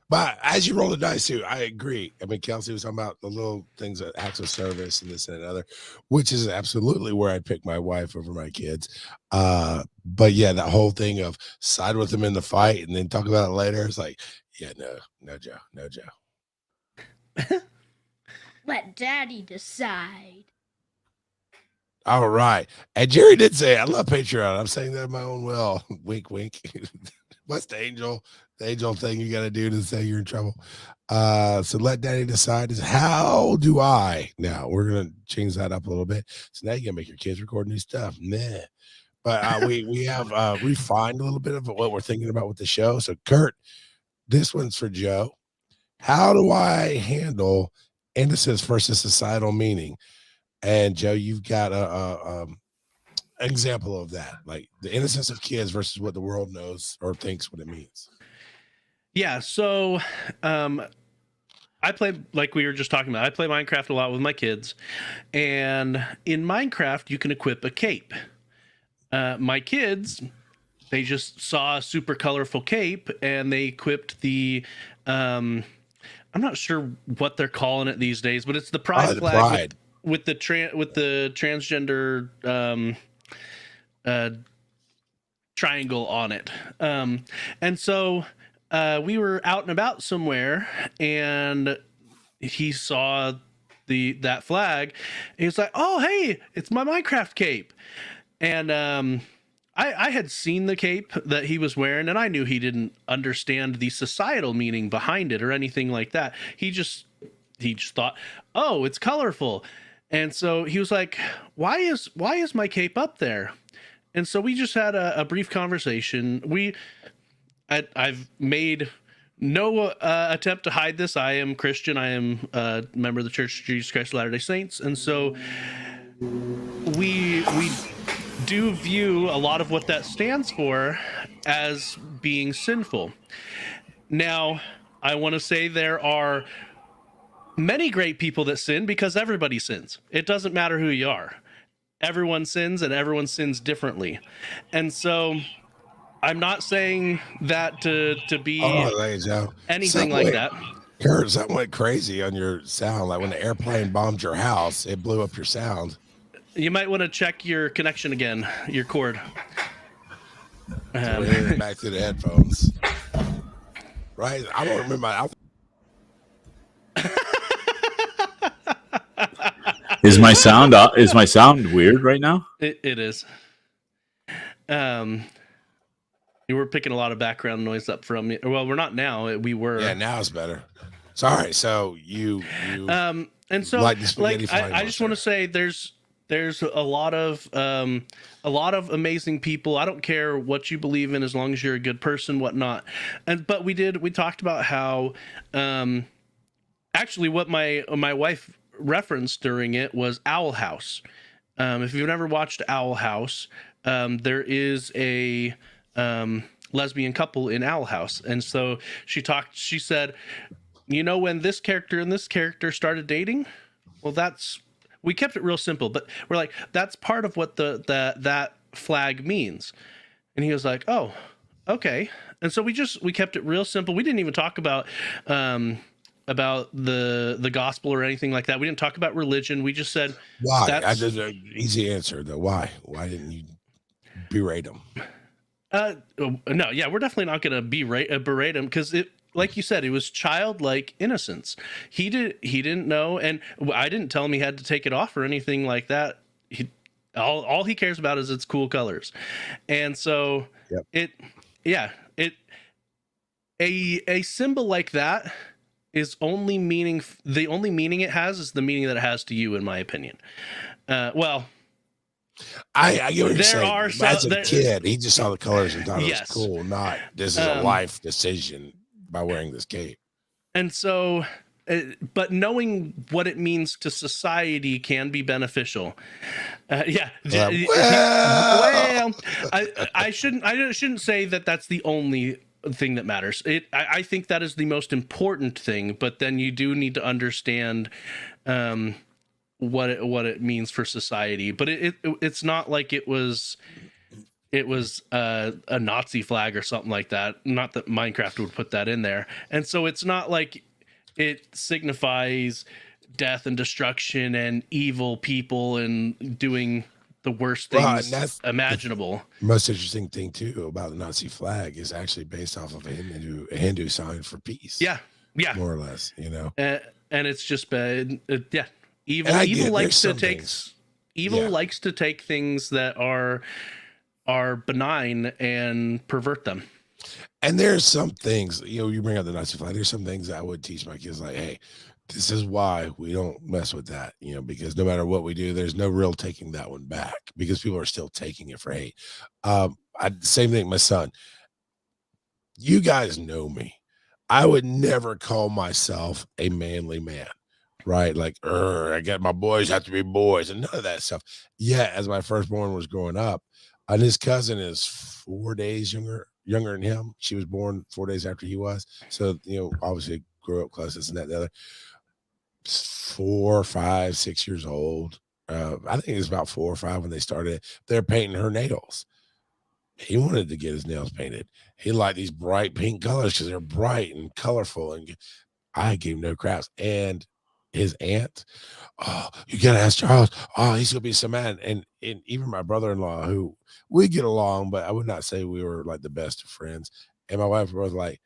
But as you roll the dice too, I agree. I mean, Kelsey was talking about the little things that acts of service and this and another, which is absolutely where I pick my wife over my kids. But yeah, that whole thing of side with them in the fight and then talk about it later. It's like, yeah, no, Joe. Let Daddy decide. All right. And Jerry did say, I love Patreon. I'm saying that in my own will. Wink, wink. What's the angel thing you got to do to say you're in trouble? So let Daddy decide is how do I now? We're going to change that up a little bit. So now you can make your kids record new stuff. Nah. But we have refined a little bit of what we're thinking about with the show. So Kurt, this one's for Joe. How do I handle innocence versus societal meaning? And Joe, you've got example of that, like the innocence of kids versus what the world knows or thinks what it means. Yeah, so I play, like we were just talking about, I play Minecraft a lot with my kids, and in Minecraft you can equip a cape. My kids, they just saw a super colorful cape and they equipped the I'm not sure what they're calling it these days, but it's the pride the flag pride. with the transgender triangle on it. And so we were out and about somewhere, and he saw that flag. And he was like, "Oh, hey, it's my Minecraft cape." And I had seen the cape that he was wearing, and I knew he didn't understand the societal meaning behind it or anything like that. He just thought, "Oh, it's colorful." And so he was like, why is my cape up there? And so we just had a brief conversation. I've made no attempt to hide this. I am Christian. I am a member of the Church of Jesus Christ of Latter-day Saints. And so we do view a lot of what that stands for as being sinful. Now, I want to say there are many great people that sin, because everybody sins. It doesn't matter who you are. Everyone sins, and everyone sins differently. And so I'm not saying that to be anything like that. Kurt, something went crazy on your sound. Like when the airplane bombed your house, it blew up your sound. You might want to check your connection again, your cord. Back to the headphones. Right? I don't remember. Is my sound weird right now? It is. You were picking a lot of background noise up from me. Well, we're not now. We were. Yeah, now it's better. Sorry. So you and so like I just want to say there's a lot of amazing people. I don't care what you believe in, as long as you're a good person, whatnot. But we talked about how actually what my wife referenced during it was Owl House. If you've never watched Owl House, there is a lesbian couple in Owl House, and so she said, when this character and this character started dating, well, we kept it real simple, but we're like, that's part of what that flag means. And he was like, oh, okay. And so we kept it real simple. We didn't even talk about the gospel or anything like that. We didn't talk about religion. We just said, why? I did an easy answer though. Why didn't you berate him? No, yeah, we're definitely not going to berate him, because it, like you said, it was childlike innocence. He didn't know, and I didn't tell him he had to take it off or anything like that. All he cares about is its cool colors. And so a symbol like that is the only meaning it has is the meaning that it has to you, in my opinion. Well, I get what you're saying. As a kid, he just saw the colors and thought it was cool. Not this is a life decision by wearing this cape. And so, but knowing what it means to society can be beneficial. Well, I shouldn't say that that's the only thing that matters. I think that is the most important thing, but then you do need to understand what it means for society. But it's not like it was a Nazi flag or something like that. Not that Minecraft would put that in there. And so it's not like it signifies death and destruction and evil people and doing the worst things imaginable. The most interesting thing too about the Nazi flag is actually based off of a Hindu sign for peace. Yeah. More or less, And it's just bad. Evil likes to take things that are benign and pervert them. And there's some things, you bring up the Nazi flag. There's some things I would teach my kids, like, hey, this is why we don't mess with that, because no matter what we do, there's no real taking that one back, because people are still taking it for hate. Same thing, my son. You guys know me. I would never call myself a manly man, right? Like, I got my boys have to be boys and none of that stuff. Yeah, as my firstborn was growing up, and his cousin is 4 days younger than him. She was born 4 days after he was. So, obviously grew up close, this and that, the other. 4, 5, 6 years old. I think it was about 4 or 5 when they started. They're painting her nails. He wanted to get his nails painted. He liked these bright pink colors because they're bright and colorful. And I gave him no craps. And his aunt, oh, you gotta ask Charles. Oh, he's gonna be so mad. And even my brother-in-law, who we get along, but I would not say we were like the best of friends. And my wife was like,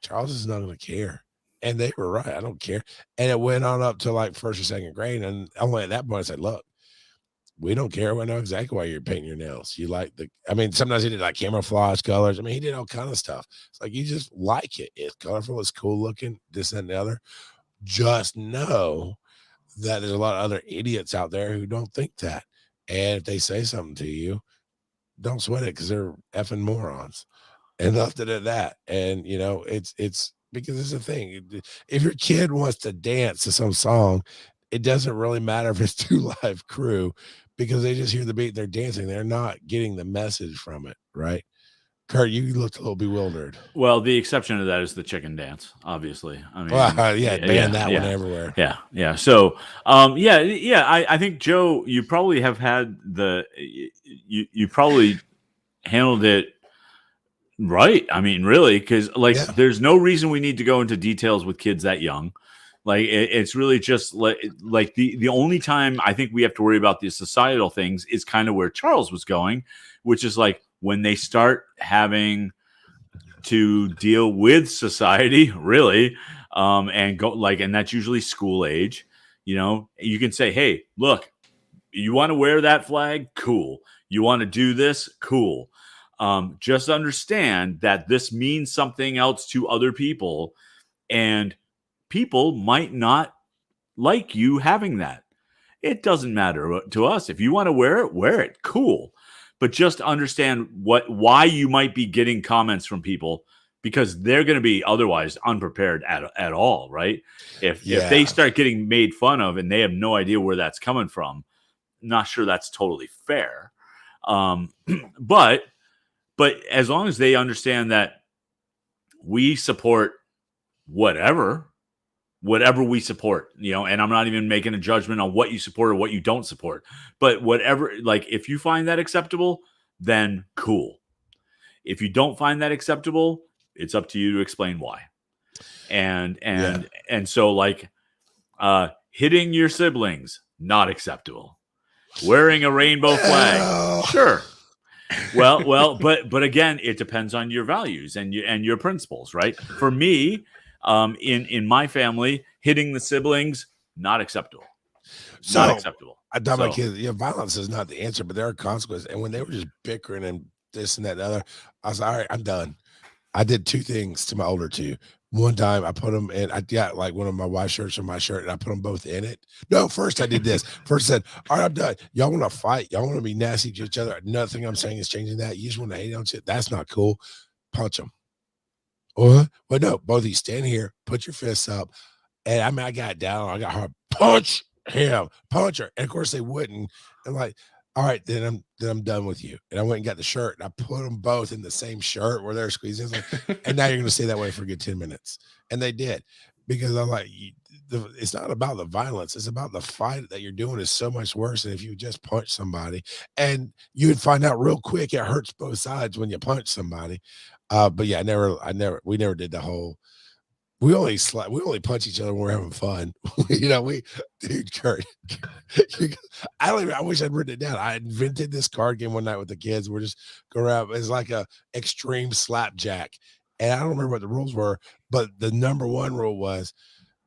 Charles is not gonna care. And they were right. I don't care. And it went on up to like 1st or 2nd grade. And only at that point I said, look, we don't care. We know exactly why you're painting your nails. You like sometimes he did like camouflage colors. I mean, he did all kind of stuff. It's like, you just like it. It's colorful. It's cool looking, this and the other. Just know that there's a lot of other idiots out there who don't think that. And if they say something to you, don't sweat it because they're effing morons. And left it at that. And, it's because it's a thing. If your kid wants to dance to some song, it doesn't really matter if it's 2 Live Crew because they just hear the beat, they're dancing. They're not getting the message from it, right? Kurt, you looked a little bewildered. Well, the exception to that is the chicken dance, obviously. I mean, ban that one everywhere. Yeah. So, I think, Joe, you probably have had you probably handled it right. I mean, really, because there's no reason we need to go into details with kids that young. Like it's really just like the only time I think we have to worry about the societal things is kind of where Charles was going, which is like when they start having to deal with society, really, and go and that's usually school age. You can say, hey, look, you want to wear that flag? Cool. You want to do this? Cool. Just understand that this means something else to other people, and people might not like you having that. It doesn't matter to us. If you want to wear it, cool. But just understand why you might be getting comments from people, because they're going to be otherwise unprepared at all, right? If they start getting made fun of and they have no idea where that's coming from, not sure that's totally fair. But as long as they understand that we support whatever we support, and I'm not even making a judgment on what you support or what you don't support, but whatever, if you find that acceptable, then cool. If you don't find that acceptable, it's up to you to explain why. And so hitting your siblings, not acceptable. Wearing a rainbow flag, sure. Well, but again, it depends on your values and your principles, right? For me, in my family, hitting the siblings, not acceptable. Not acceptable. I tell my kids, violence is not the answer, but there are consequences. And when they were just bickering and this and that and the other, I was like, all right, I'm done. I did 2 things to my older 2. One time I put them in, I got like one of my wife's shirts on my shirt and I put them both in it. No, first I did this. First said, all right, I'm done. Y'all want to fight? Y'all want to be nasty to each other? Nothing I'm saying is changing that. You just want to hate on shit. That's not cool. Punch them. Or, well, no, both of you stand here, put your fists up. And I got down. I got hard. Punch him. Punch her. And of course they wouldn't. I'm like, all right, then I'm done with you. And I went and got the shirt and I put them both in the same shirt where they're squeezing. And now you're going to stay that way for a good 10 minutes. And they did, because I'm like, it's not about the violence. It's about the fight that you're doing is so much worse than if you just punch somebody. And you would find out real quick it hurts both sides when you punch somebody. But yeah, we never did the whole. We only punch each other when we're having fun. Kurt, I wish I'd written it down. I invented this card game one night with the kids. We're just going around. It's like a extreme slapjack. And I don't remember what the rules were, but the number 1 rule was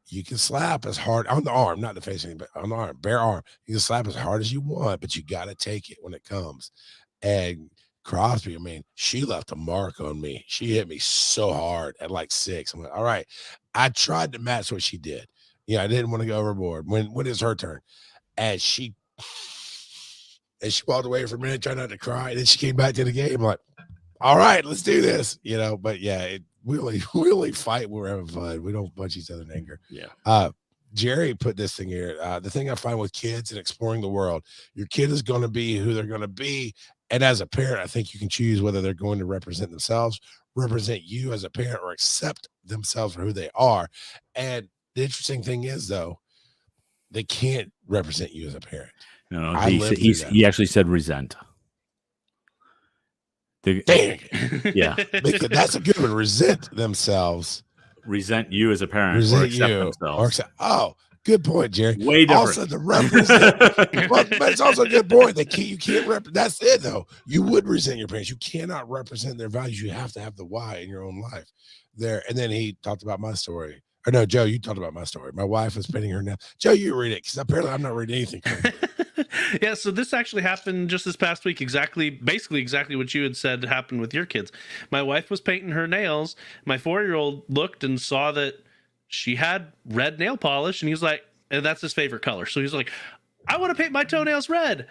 you can slap as hard on the arm, not the face, but on the arm, bare arm. You can slap as hard as you want, but you got to take it when it comes. And Crosby, she left a mark on me. She hit me so hard at like 6. I'm like, all right. I tried to match what she did. I didn't want to go overboard. When it's her turn. And she walked away for a minute, trying not to cry. And then she came back to the game. I'm like, all right, let's do this. But yeah, we only fight when we're having fun. We don't punch each other in anger. Yeah. Jerry put this thing here. The thing I find with kids and exploring the world, your kid is going to be who they're going to be. And as a parent, I think you can choose whether they're going to represent themselves, represent you as a parent, or accept themselves for who they are. And the interesting thing is, though, they can't represent you as a parent. No, he actually said resent. Dang. Yeah. Because that's a good one. Resent themselves. Resent you as a parent. Resent or accept you. themselves. Oh, good point, Jerry. Way different. Also, the represent, but it's also a good point. You can't that's it though. You would resent your parents. You cannot represent their values. You have to have the why in your own life. There, and then he talked about my story. Or no, Joe, you talked about my story. My wife was painting her nails. Joe, you read it because apparently I'm not reading anything. Yeah, so this actually happened just this past week. Basically exactly what you had said happened with your kids. My wife was painting her nails. My 4-year-old looked and saw that she had red nail polish, and he was like, and that's his favorite color. So he's like, I want to paint my toenails red.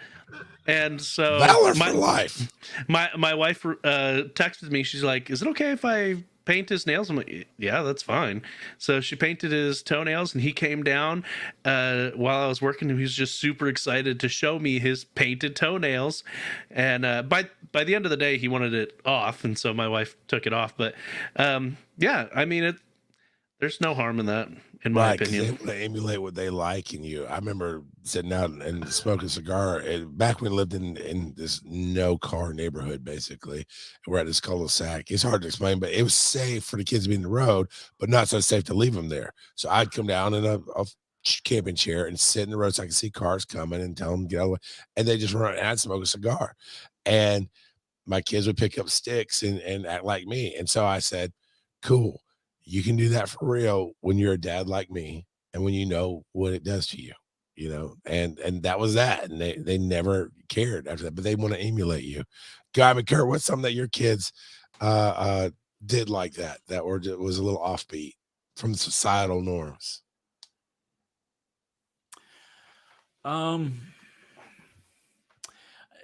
And so Valor for life. My wife texted me. She's like, is it okay if I paint his nails? I'm like, yeah, that's fine. So she painted his toenails, and he came down while I was working, and he was just super excited to show me his painted toenails. And by the end of the day, he wanted it off, and so my wife took it off. But yeah, I mean, there's no harm in that, in my opinion. They want to emulate what they like in you. I remember sitting out and smoking a cigar back when we lived in this no car neighborhood. Basically, we're at this cul-de-sac. It's hard to explain, but it was safe for the kids to be in the road, but not so safe to leave them there. So I'd come down in a camping chair and sit in the road so I could see cars coming and tell them to get out of the way. And they just run and I'd smoke a cigar. And my kids would pick up sticks and act like me. And so I said, cool. You can do that for real when you're a dad like me and when you know what it does to you, and that was that. And they never cared after that, but they want to emulate you. Guy McCurr, what's something that your kids did like that was a little offbeat from societal norms?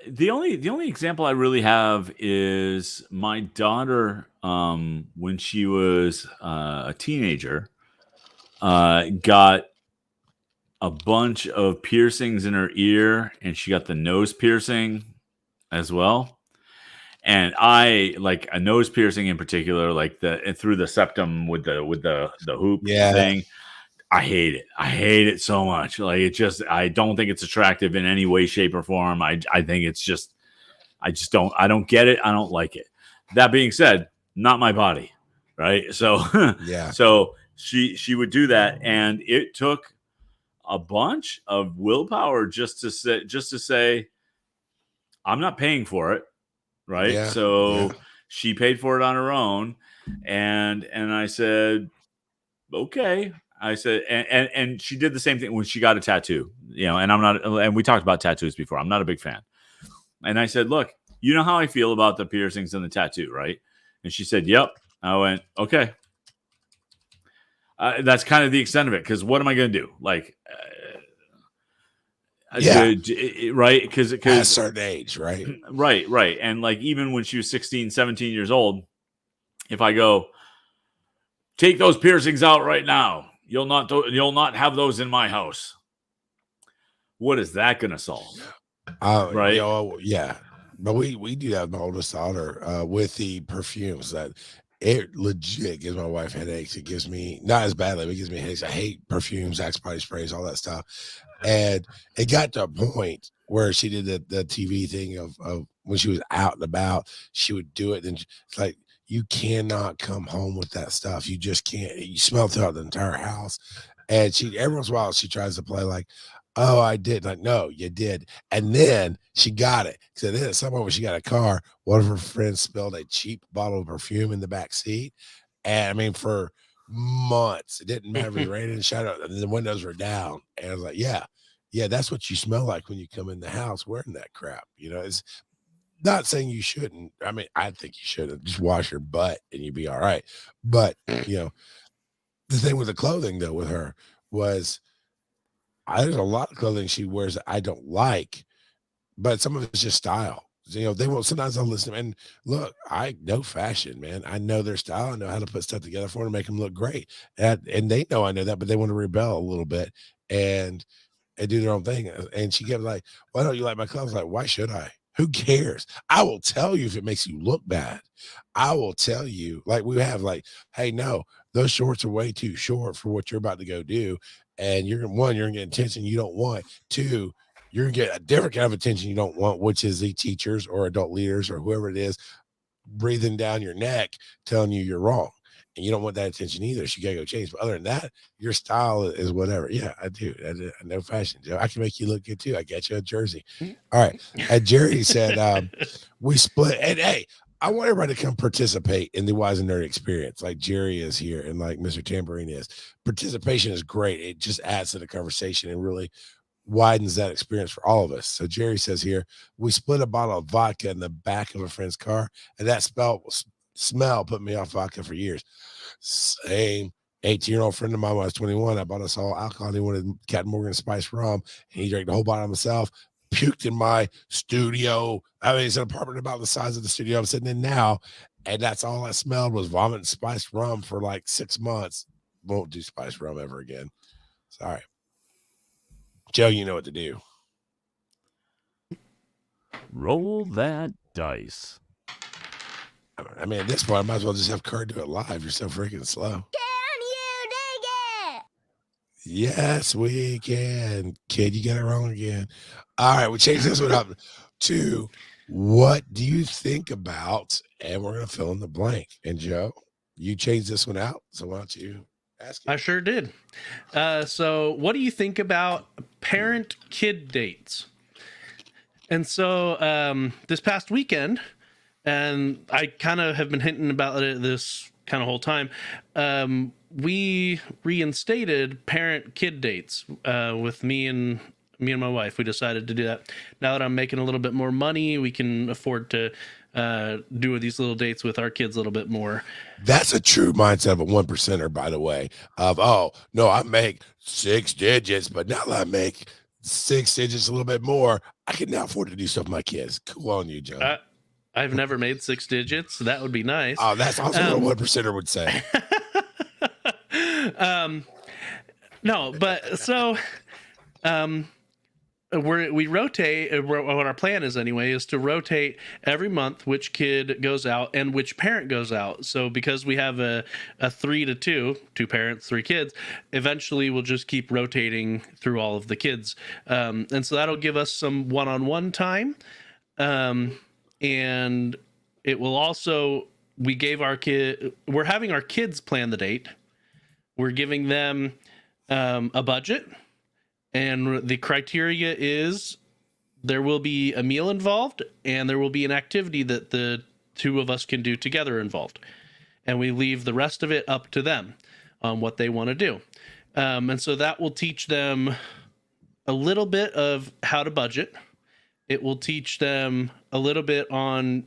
The only example I really have is my daughter, when she was a teenager, got a bunch of piercings in her ear, and she got the nose piercing as well. And I like a nose piercing in particular, like through the septum with the hoop thing. I hate it. I hate it so much. Like I don't think it's attractive in any way, shape, or form. I think it's just, I don't get it. I don't like it. That being said, not my body. Right. So, yeah. So she would do that. And it took a bunch of willpower just to say, I'm not paying for it. Right. Yeah. So she paid for it on her own. And I said, okay. I said, and she did the same thing when she got a tattoo, and we talked about tattoos before. I'm not a big fan. And I said, look, you know how I feel about the piercings and the tattoo, right? And she said, yep. I went, okay. That's kind of the extent of it. Cause what am I going to do? Like, right. Cause at a certain age, right? Right. And like, even when she was 16, 17 years old, if I go, take those piercings out right now, you'll not have those in my house. What is that going to solve? Right? Yeah. But we do have my oldest daughter with the perfumes that it legit gives my wife headaches. It gives me, not as badly, but it gives me headaches. I hate perfumes, Axe body sprays, all that stuff. And it got to a point where she did the TV thing of when she was out and about, she would do it. And it's like, you cannot come home with that stuff. You just can't. You smell throughout the entire house. And every once in a while, she tries to play like, oh, I did. Like, no, you did. And then she got it. So then at some point when she got a car, one of her friends spilled a cheap bottle of perfume in the back seat. And I mean, for months, it didn't matter if it rained and shut out, and the windows were down. And I was like, yeah, that's what you smell like when you come in the house wearing that crap. It's not saying you shouldn't. I mean, I think you should just wash your butt and you'd be all right. But, the thing with the clothing, though, with her was there's a lot of clothing she wears that I don't like, but some of it's just style. They won't. Sometimes I'll listen. And look, I know fashion, man. I know their style. I know how to put stuff together for them to make them look great. And they know I know that, but they want to rebel a little bit and do their own thing. And she kept like, "Why don't you like my clothes?" Like, why should I? Who cares? I will tell you if it makes you look bad. I will tell you, like we have, like, hey, no, those shorts are way too short for what you're about to go do. And you're gonna get attention you don't want. Two, you're gonna get a different kind of attention you don't want, which is the teachers or adult leaders or whoever it is breathing down your neck telling you you're wrong. And you don't want that attention either. So you gotta go change. But other than that, your style is whatever. Yeah, I do. I know fashion, Joe. I can make you look good too. I get you a jersey. All right. And Jerry said, we split. And hey, I want everybody to come participate in the Wise and Nerdy experience, like Jerry is here and like Mr. Tambourine is. Participation is great. It just adds to the conversation and really widens that experience for all of us. So Jerry says here, we split a bottle of vodka in the back of a friend's car, and that smell put me off vodka for years. Same 18-year-old friend of mine when I was 21, I bought us all alcohol. He wanted Captain Morgan Spice rum, and he drank the whole bottle himself, puked in my studio. I mean, it's an apartment about the size of the studio I'm sitting in now, and that's all I smelled was vomit and spiced rum for like 6 months. Won't do spiced rum ever again. Sorry. Joe, you know what to do. Roll that dice. I mean, at this point, I might as well just have Kurt do it live. You're so freaking slow. Can you dig it? Yes, we can. Kid, you got it wrong again. All right, we changed this one up to what do you think about? And we're going to fill in the blank. And Joe, you changed this one out. So why don't you ask it? I sure did. So what do you think about parent-kid dates? And so this past weekend, and I kind of have been hinting about it this kind of whole time, we reinstated parent-kid dates with me and my wife. We decided to do that. Now that I'm making a little bit more money, we can afford to do these little dates with our kids a little bit more. That's a true mindset of a 1%er, by the way, of, oh, no, I make 6 digits, but now that I make 6 digits a little bit more, I can now afford to do stuff with my kids. Cool on you, Joe. I've never made 6 digits. So that would be nice. Oh, that's also what a 1%er would say. No, but so we rotate. What our plan is anyway is to rotate every month which kid goes out and which parent goes out. So because we have a 3 to 2 parents, 3 kids, eventually we'll just keep rotating through all of the kids, and so that'll give us some one-on-one time, and it will also, we're having our kids plan the date. We're giving them a budget. And the criteria is there will be a meal involved and there will be an activity that the 2 of us can do together involved. And we leave the rest of it up to them on what they want to do. And so that will teach them a little bit of how to budget. It will teach them a little bit on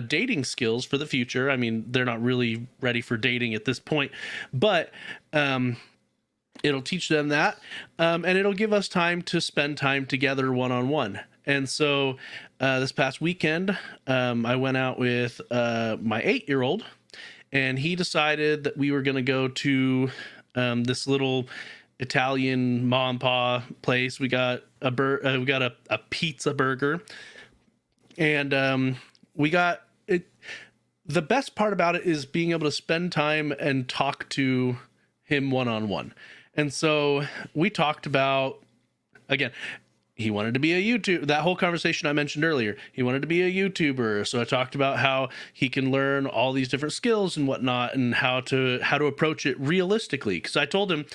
dating skills for the future. I mean, they're not really ready for dating at this point, but it'll teach them that, and it'll give us time to spend time together one-on-one. And so this past weekend, I went out with my 8-year-old, and he decided that we were going to go to this little Italian mom and pa place. We got a pizza burger, and we got it. The best part about it is being able to spend time and talk to him one-on-one. And so we talked about, again, he wanted to be a YouTuber. That whole conversation I mentioned earlier, he wanted to be a YouTuber. So I talked about how he can learn all these different skills and whatnot, and how to approach it realistically. Because I told him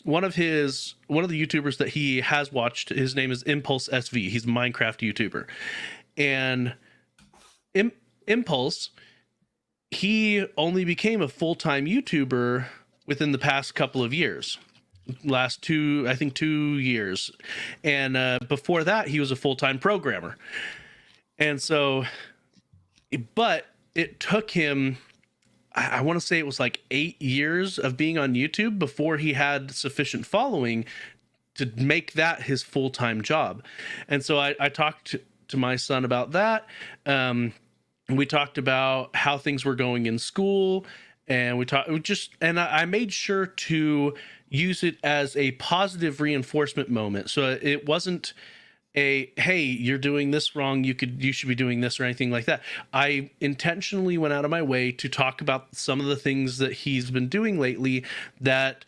one of the YouTubers that he has watched, his name is Impulse SV. He's a Minecraft YouTuber, and Impulse, he only became a full-time YouTuber within the past couple of years, last 2 years. And before that, he was a full-time programmer. And so, but it took him, I want to say it was like 8 years of being on YouTube before he had sufficient following to make that his full-time job. And so I talked to my son about that. We talked about how things were going in school, and I made sure to use it as a positive reinforcement moment. So it wasn't a, hey, you're doing this wrong, you should be doing this, or anything like that. I intentionally went out of my way to talk about some of the things that he's been doing lately that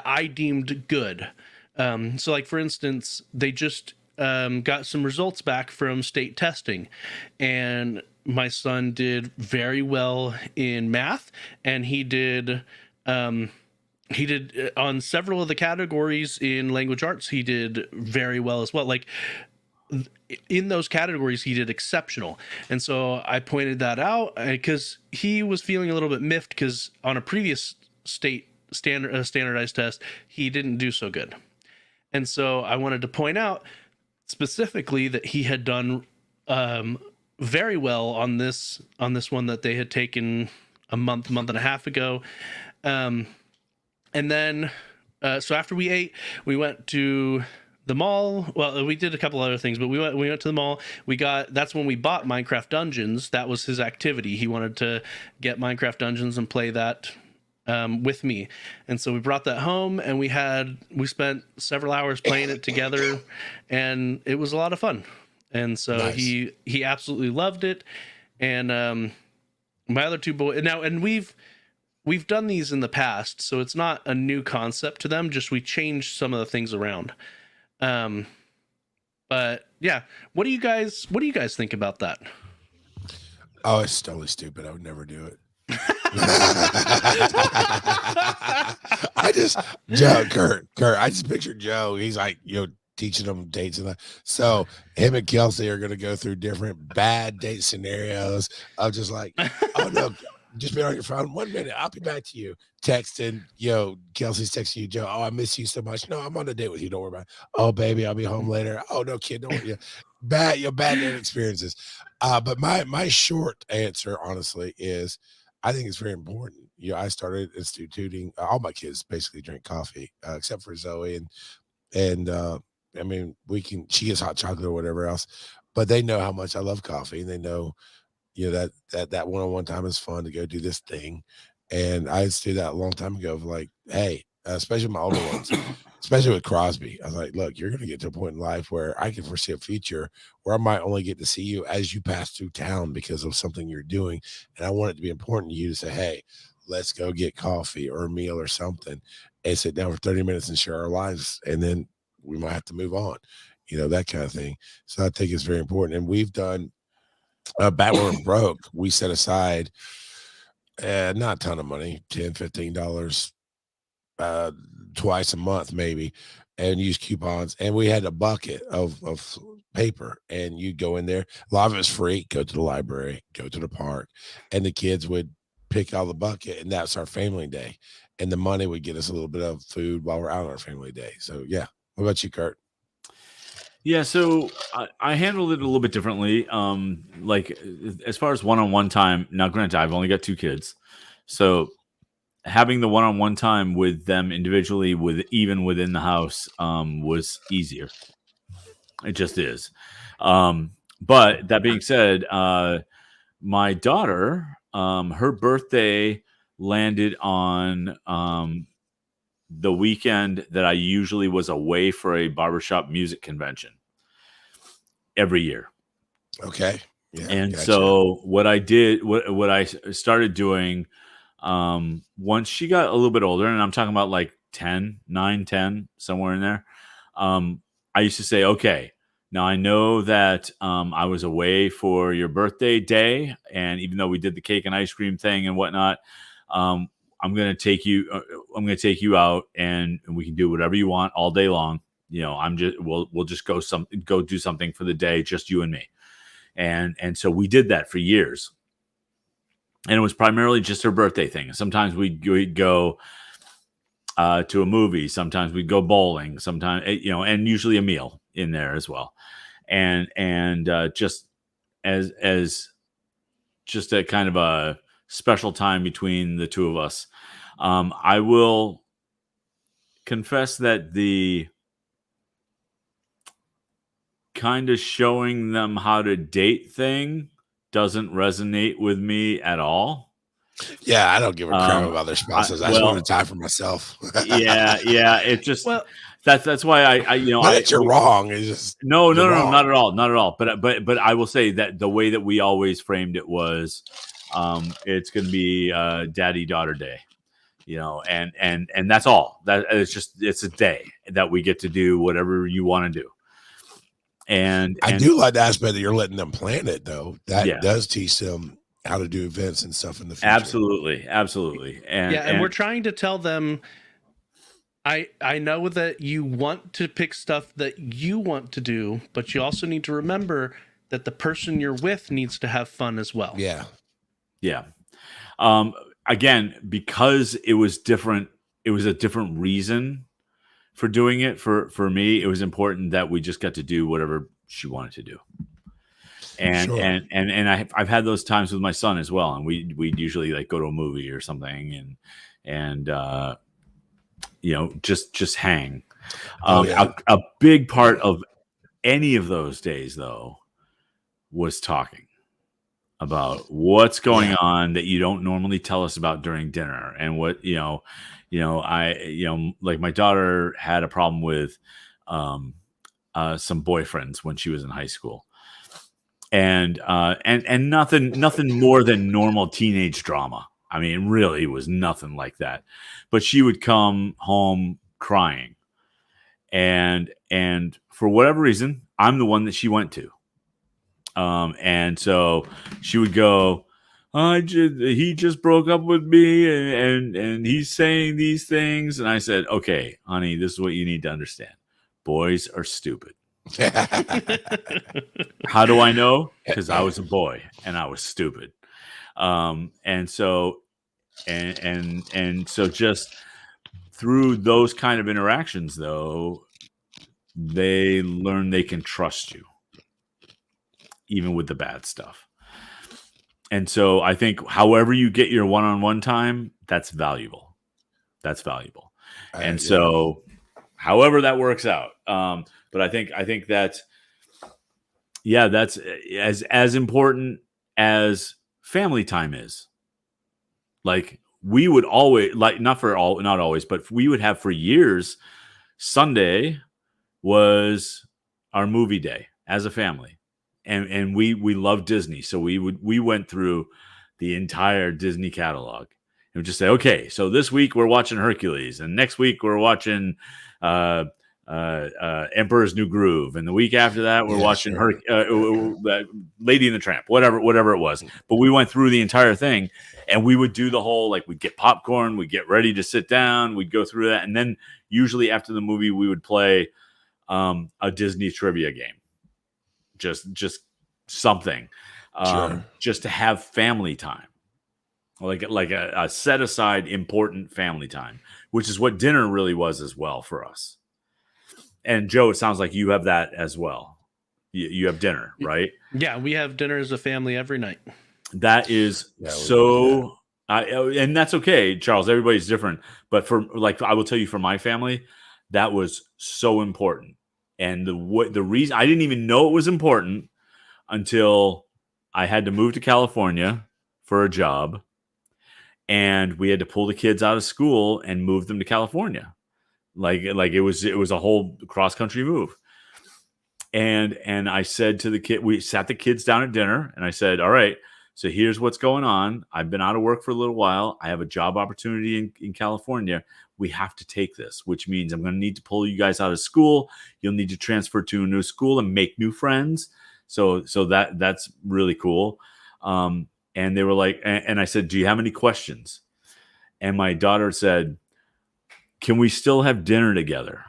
I deemed good. So like, for instance, they just got some results back from state testing, and my son did very well in math, and he did on several of the categories in language arts. He did very well as well. Like, in those categories, he did exceptional. And so I pointed that out because he was feeling a little bit miffed because on a previous state standardized test, he didn't do so good. And so I wanted to point out specifically that he had done very well on this one that they had taken a month and a half ago. And then so after we ate, we went to the mall. Well, we did a couple other things, but we went to the mall. That's when we bought Minecraft Dungeons. That was his activity. He wanted to get Minecraft Dungeons and play that with me. And so we brought that home, and we spent several hours playing it together, and it was a lot of fun. And so nice. He absolutely loved it. And my other two boys now, and we've done these in the past, so it's not a new concept to them, just we changed some of the things around. But yeah, what do you guys think about that? Oh, it's totally stupid. I would never do it. Kurt, I just picture Joe. He's like, teaching them dates and that. So him and Kelsey are going to go through different bad date scenarios of just like, oh no, just be on your phone 1 minute, I'll be back to you. Texting, Kelsey's texting you, Joe, oh, I miss you so much. No, I'm on a date with you, don't worry about it. Oh baby, I'll be home later. Oh no, kid, don't worry. Bad date experiences. But my short answer, honestly, is I think it's very important. I started instituting, all my kids basically drink coffee, except for Zoe, and I mean, she gets hot chocolate or whatever else, but they know how much I love coffee, and they know, that one-on-one time is fun to go do this thing. And I used to do that a long time ago of like, hey, especially my older ones, especially with Crosby. I was like, look, you're going to get to a point in life where I can foresee a future where I might only get to see you as you pass through town because of something you're doing. And I want it to be important to you to say, hey, let's go get coffee or a meal or something and sit down for 30 minutes and share our lives. And then we might have to move on, that kind of thing. So I think it's very important. And we've done, back when we're broke, we set aside not a ton of money, $10-15 twice a month maybe, and use coupons. And we had a bucket of paper, and you'd go in there. A lot of it was free. Go to the library, go to the park, and the kids would pick out the bucket, and that's our family day. And the money would get us a little bit of food while we're out on our family day. So yeah. What about you, Kurt? Yeah, so I handled it a little bit differently. Like as far as one-on-one time, now granted, I've only got 2 kids. So having the one-on-one time with them individually, even within the house, was easier. It just is. But that being said, my daughter, her birthday landed on the weekend that I usually was away for a barbershop music convention every year. Okay. Yeah, and gotcha. So what I did, what I started doing, once she got a little bit older, and I'm talking about like 9, 10, somewhere in there, I used to say, okay, now I know that I was away for your birthday day, and even though we did the cake and ice cream thing and whatnot, I'm going to take you out, and we can do whatever you want all day long. We'll just go do something for the day, just you and me. And so we did that for years. And it was primarily just her birthday thing. Sometimes we'd go to a movie. Sometimes we'd go bowling. Sometimes, and usually a meal in there as well. And just as just a kind of a special time between the two of us. I will confess that the kind of showing them how to date thing doesn't resonate with me at all. Yeah, I don't give a crap about their spouses. I just want to die for myself. yeah. It just Well, that's why I you're wrong. It's just no, wrong. not at all. But I will say that the way that we always framed it was, it's going to be Daddy-Daughter Day, and that's all. That it's a day that we get to do whatever you want to do. And I do like the aspect that you're letting them plan it, though. That does teach them how to do events and stuff in the future. Absolutely. And we're trying to tell them, I know that you want to pick stuff that you want to do, but you also need to remember that the person you're with needs to have fun as well. Yeah. Again, because it was different, it was a different reason for doing it. For me, it was important that we just got to do whatever she wanted to do. And Sure. and I've had those times with my son as well, and we'd usually like go to a movie or something and just hang. A big part of any of those days though was talking about what's going on that you don't normally tell us about during dinner, and what like my daughter had a problem with some boyfriends when she was in high school. And nothing more than normal teenage drama. I mean, really, it was nothing like that. But she would come home crying, and for whatever reason, I'm the one that she went to. And so she would go, he just broke up with me, and he's saying these things. And I said, okay, honey, this is what you need to understand: boys are stupid. How do I know? Because I was a boy and I was stupid. And so just through those kind of interactions, though, they learn they can trust you, even with the bad stuff. And so I think however you get your one-on-one time, that's valuable. So however that works out. But I think that, that's as important as family time is. Like we would always, like not always, but we would have for years, Sunday was our movie day as a family. And we love Disney. So we went through the entire Disney catalog and would just say, okay, so this week we're watching Hercules, and next week we're watching Emperor's New Groove, and the week after that we're watching Lady and the Tramp, whatever it was. But we went through the entire thing, and we would do the whole, like, we'd get popcorn, we'd get ready to sit down, we'd go through that, and then usually after the movie we would play a Disney trivia game, just something, just to have family time, like a set aside important family time, which is what dinner really was as well for us. And Joe, it sounds like you have that as well. You have dinner, right? Yeah, we have dinner as a family every night. That is and that's okay, Charles. Everybody's different, but I will tell you, for my family, that was so important. And the reason I didn't even know it was important until I had to move to California for a job, and we had to pull the kids out of school and move them to California. Like it was a whole cross country move. And I said to the kid, we sat the kids down at dinner, and I said, all right, so here's what's going on. I've been out of work for a little while. I have a job opportunity in California. We have to take this, which means I'm going to need to pull you guys out of school. You'll need to transfer to a new school and make new friends. So that's really cool. And they were like, and I said, do you have any questions? And my daughter said, can we still have dinner together?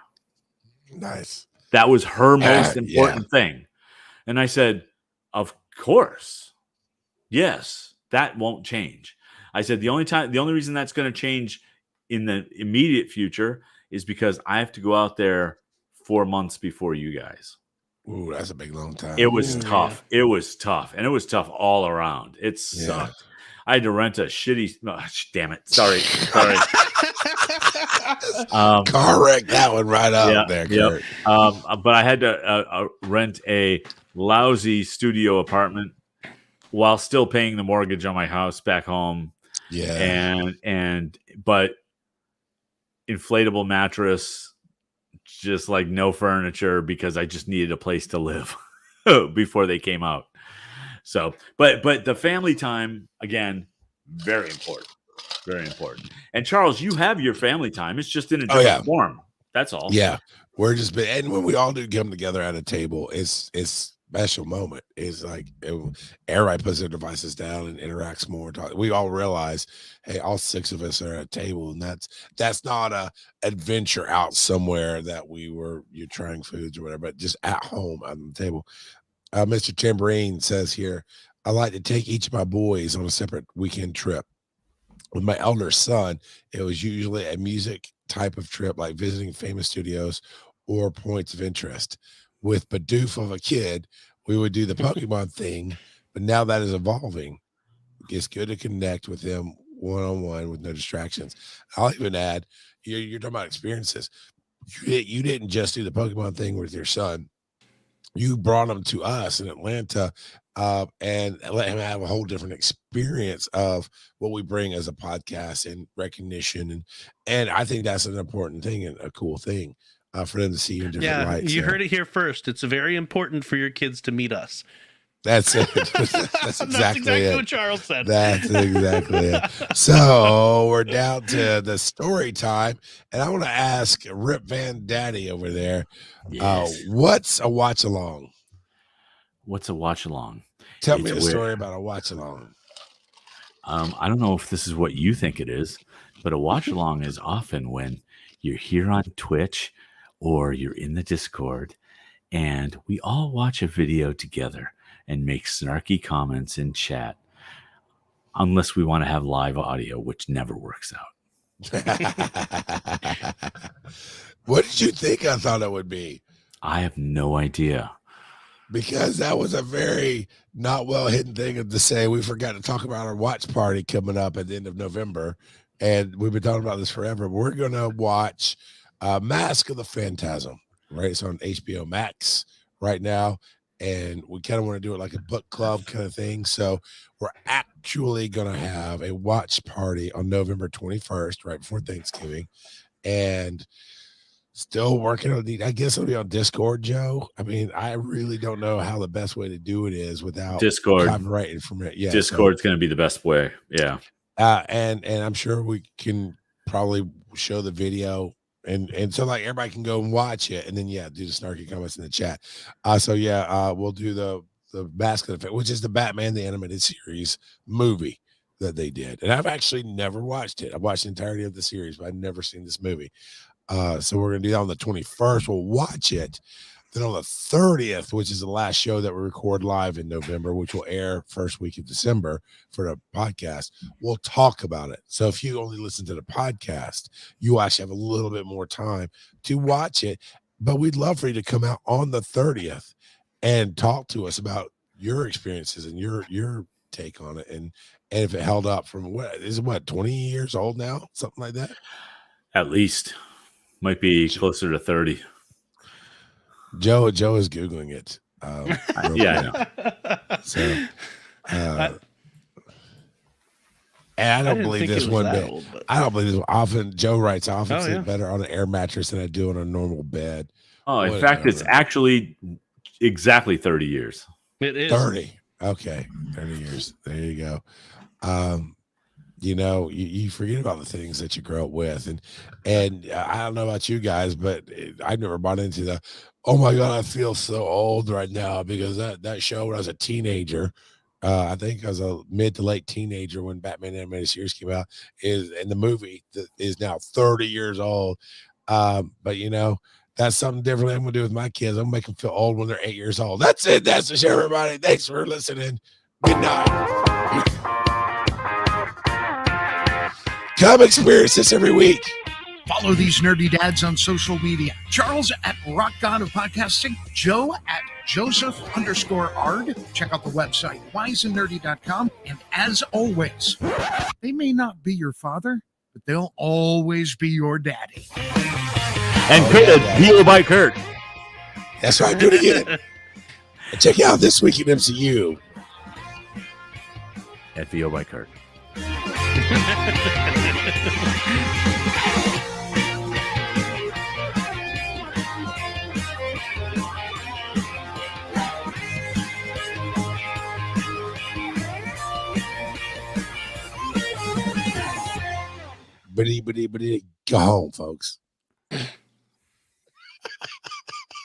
Nice. That was her most important thing. And I said, of course. Yes, that won't change. I said, the only reason that's going to change in the immediate future is because I have to go out there 4 months before you guys. Ooh, that's a big long time. It was tough. Yeah. It was tough. And it was tough all around. It sucked. I had to rent a shitty. Oh, damn it. Sorry. Car wreck that one right up there, Kurt. But I had to rent a lousy studio apartment while still paying the mortgage on my house back home. Yeah. But inflatable mattress, just like no furniture, because I just needed a place to live before they came out. So, but the family time, again, very important. Very important. And Charles, you have your family time. It's just in a different form. That's all. Yeah. We're just and when we all do come together at a table, it's special moment. It's like everybody puts their devices down and interacts more. We all realize, hey, all 6 of us are at a table, and that's not a adventure out somewhere that you're trying foods or whatever, but just at home on the table. Mr. Tambourine says here, I like to take each of my boys on a separate weekend trip. With my elder son, it was usually a music type of trip, like visiting famous studios or points of interest. With Bidoof of a kid, we would do the Pokemon thing, but now that is evolving. It's good to connect with him one-on-one with no distractions. I'll even add, you're talking about experiences. You didn't just do the Pokemon thing with your son. You brought him to us in Atlanta and let him have a whole different experience of what we bring as a podcast and recognition. And I think that's an important thing and a cool thing for them to see you in different lights. You heard it here first. It's very important for your kids to meet us. That's it. That's exactly what Charles said. That's exactly it. So we're down to the story time, and I want to ask Rip Van Daddy over there, what's a watch along? What's a watch along? Tell me a story about a watch along. I don't know if this is what you think it is, but a watch along is often when you're here on Twitch or you're in the Discord, and we all watch a video together and make snarky comments in chat, unless we want to have live audio, which never works out. What did you think I thought it would be? I have no idea. Because that was a very not well hidden thing to say. We forgot to talk about our watch party coming up at the end of November. And we've been talking about this forever. We're going to watch Mask of the Phantasm, right? It's on HBO Max right now. And we kind of want to do it like a book club kind of thing. So we're actually going to have a watch party on November 21st, right before Thanksgiving. And still working on I guess it'll be on Discord, Joe. I mean, I really don't know how the best way to do it is without Discord. Copyrighted from it. Yeah, Discord's going to be the best way. Yeah. And I'm sure we can probably show the video and so like everybody can go and watch it and then do the snarky comments in the chat. We'll do the Mask of the, which is the Batman the Animated Series movie that they did. And I've actually never watched it. I've watched the entirety of the series, but I've never seen this movie. So we're going to do that on the 21st. We'll watch it. Then on the 30th, which is the last show that we record live in November, which will air first week of December for the podcast, we'll talk about it. So if you only listen to the podcast, you actually have a little bit more time to watch it. But we'd love for you to come out on the 30th and talk to us about your experiences and your take on it. And if it held up from 20 years old now, something like that? At least. Might be closer to 30. Joe is Googling it. I know. So, and I don't believe this one bit. I don't believe this often. Joe writes, I often sleep better on an air mattress than I do on a normal bed. Oh, in fact, it's actually exactly 30 years. It is 30. Okay. 30 years. There you go. You forget about the things that you grow up with. And I don't know about you guys, but I've never bought into the, oh my God, I feel so old right now because that show when I was a teenager, I think I was a mid to late teenager when Batman Animated Series came out, and the movie that is now 30 years old. But that's something different I'm going to do with my kids. I'm going to make them feel old when they're 8 years old. That's it. That's the show, everybody. Thanks for listening. Good night. Come experience this every week. Follow these nerdy dads on social media. Charles at Rock God of Podcasting. Joe at Joseph_Ard. Check out the website, wiseandnerdy.com. And as always, they may not be your father, but they'll always be your daddy. And Kurt, VO by Kurt. That's right. Do it again. And check out This Week in MCU. At VO by Kurt. But go home, folks.